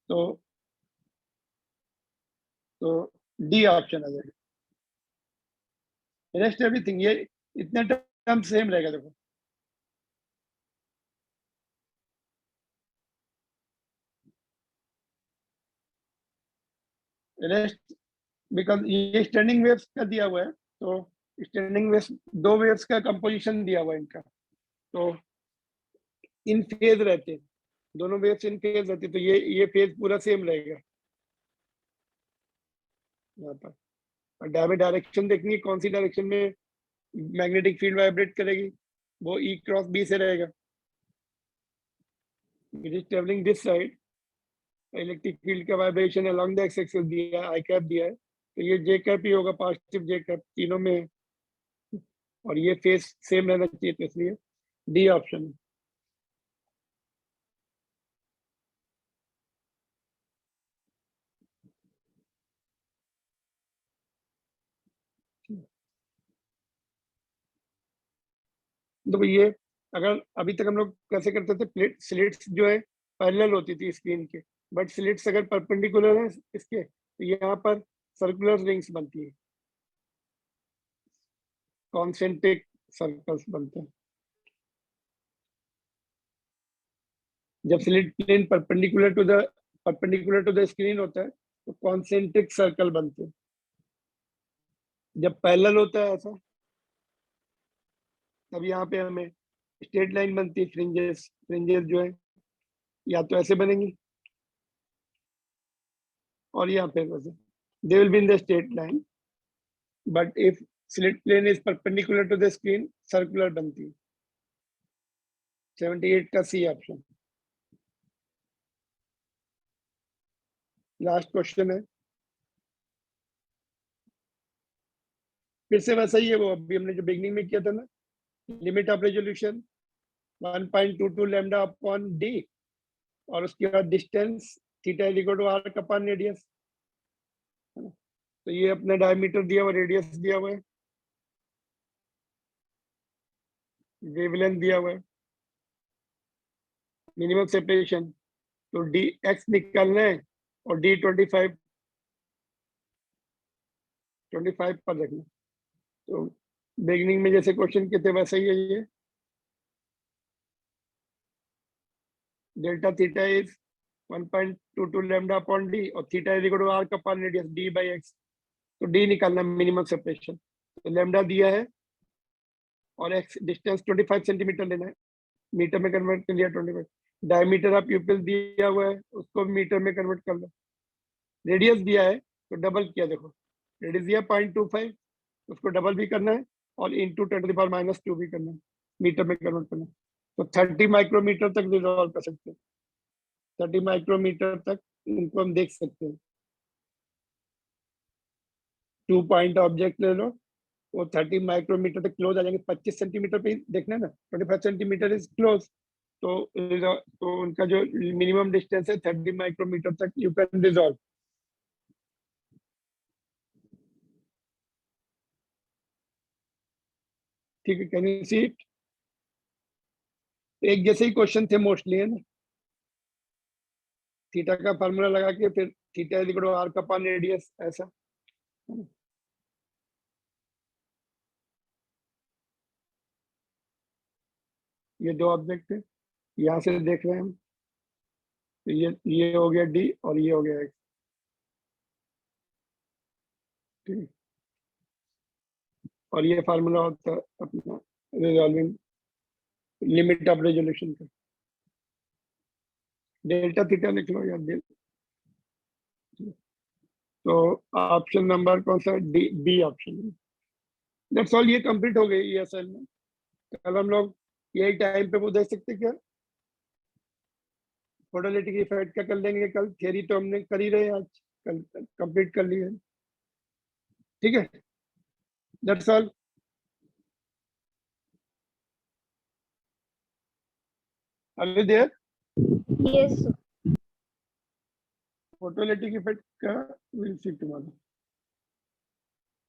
तो तो डी ऑप्शन आ जाएगा। रेस्ट एवरीथिंग, ये इतना टर्म सेम रहेगा, देखो रेस्ट, बिकॉज ये स्टैंडिंग वेव्स का दिया हुआ है, तो स्टैंडिंग वेव्स, दो वेव्स का कंपोजिशन दिया हुआ है इनका, तो इन फेज रहते हैं, दोनों वेव्स इन फेज रहती है, तो ये फेज पूरा सेम रहेगा यहाँ पर। और डायरेक्शन देखनी है, कौन सी डायरेक्शन में मैग्नेटिक फील्ड वाइब्रेट करेगी, वो ई क्रॉस बी से रहेगा, it is travelling this side, electric field का vibration along the X axis दिया है, आई कैप दिया है, तो ये जे कैप ही होगा, पॉजिटिव जे कैप तीनों में है, और ये फेस सेम रहना चाहिए, तो इसलिए डी ऑप्शन है। तो ये अगर अभी तक हम लोग कैसे करते थे, प्लेट स्लिट्स जो है पैरेलल होती थी स्क्रीन के, बट स्लिट्स अगर परपेंडिकुलर है इसके, तो यहाँ पर सर्कुलर रिंग्स बनती है, कॉन्सेंट्रिक सर्कल्स बनते हैं। जब slit plane perpendicular to the screen होता है, तो कॉन्सेंट्रिक सर्कल बनते हैं। जब पैरेलल होता है ऐसा, तब यहाँ पे हमें स्ट्रेट लाइन बनती है, फ्रिंजेस फ्रिंजेस जो है या तो ऐसे बनेंगी, और यहाँ पे वैसे they will be in the straight line, but if slit plane is perpendicular to the screen, circular बनती है। 78 का सी ऑप्शन। लास्ट क्वेश्चन है, फिर से वैसा ही है, वो अभी हमने जो बिगनिंग में किया था ना, limit of resolution 1.22 lambda upon D, और उसके बाद distance theta is equal to R upon radius. तो ये अपना डायमीटर दिया हुआ, रेडियस दिया हुआ है, वेवलेंथ दिया हुआ है, मिनिमम सेपरेशन, तो डी एक्स निकालना है और डी 25 पर रखना। तो बिगनिंग में जैसे क्वेश्चन किए थे वैसा ही है ये। Delta theta is 1.22 lambda upon D और theta is equal to R upon radius D by X. तो डी निकालना मिनिमम सेपरेशन, तो लैम्डा दिया है और एक्स डिस्टेंस 25 सेंटीमीटर लेना है, मीटर में कन्वर्ट कर लिया 25। डायमीटर ऑफ प्यूपिल दिया हुआ है, उसको मीटर में कन्वर्ट कर लो। रेडियस दिया है तो डबल किया, देखो रेडियस दिया 0.25, उसको डबल भी करना है और इंटू 10⁻⁻² भी करना है, मीटर में कन्वर्ट करना है। तो 30 माइक्रोमीटर तक रिजॉल्व कर सकते हैं, 30 माइक्रोमीटर तक इनको हम देख सकते हैं। 2 पॉइंट ऑब्जेक्ट ले लो, वो 30 माइक्रोमीटर तक क्लोज आ जाएंगे। 25 सेंटीमीटर पे ही देखना है ना, 25 सेंटीमीटर इज क्लोज, तो उनका जो मिनिमम डिस्टेंस है 30 माइक्रोमीटर तक यू कैन रिजॉल्व। ठीक है, कैन यू सी इट? एक जैसे ही क्वेश्चन थे मोस्टली, है ना। थीटा का फार्मूला लगा के फिर theta is equal to R का पान रेडियस, ऐसा। ये दो ऑब्जेक्ट है, यहाँ से देख रहे हैं हम, तो ये हो गया डी और ये हो गया एक्स। ठीक, और ये फार्मूला होता है अपना रिजॉल्विंग लिमिट ऑफ रेजोल्यूशन का। डेल्टा थीटा लिख लो यार। तो ऑप्शन नंबर कौन सा? D, B option. That's all, ये कंप्लीट हो गई ये असाइनमेंट। कल हम लोग यही टाइम पे वो देख सकते क्या, फोटोलिटिक इफेक्ट का कर लेंगे कल। थियरी तो हमने कर ही रहे हैं, आज कल कंप्लीट कर लिए। ठीक है, that's all. Are you there? Yes, sir. Photolytic effect का विल सी टुमारो।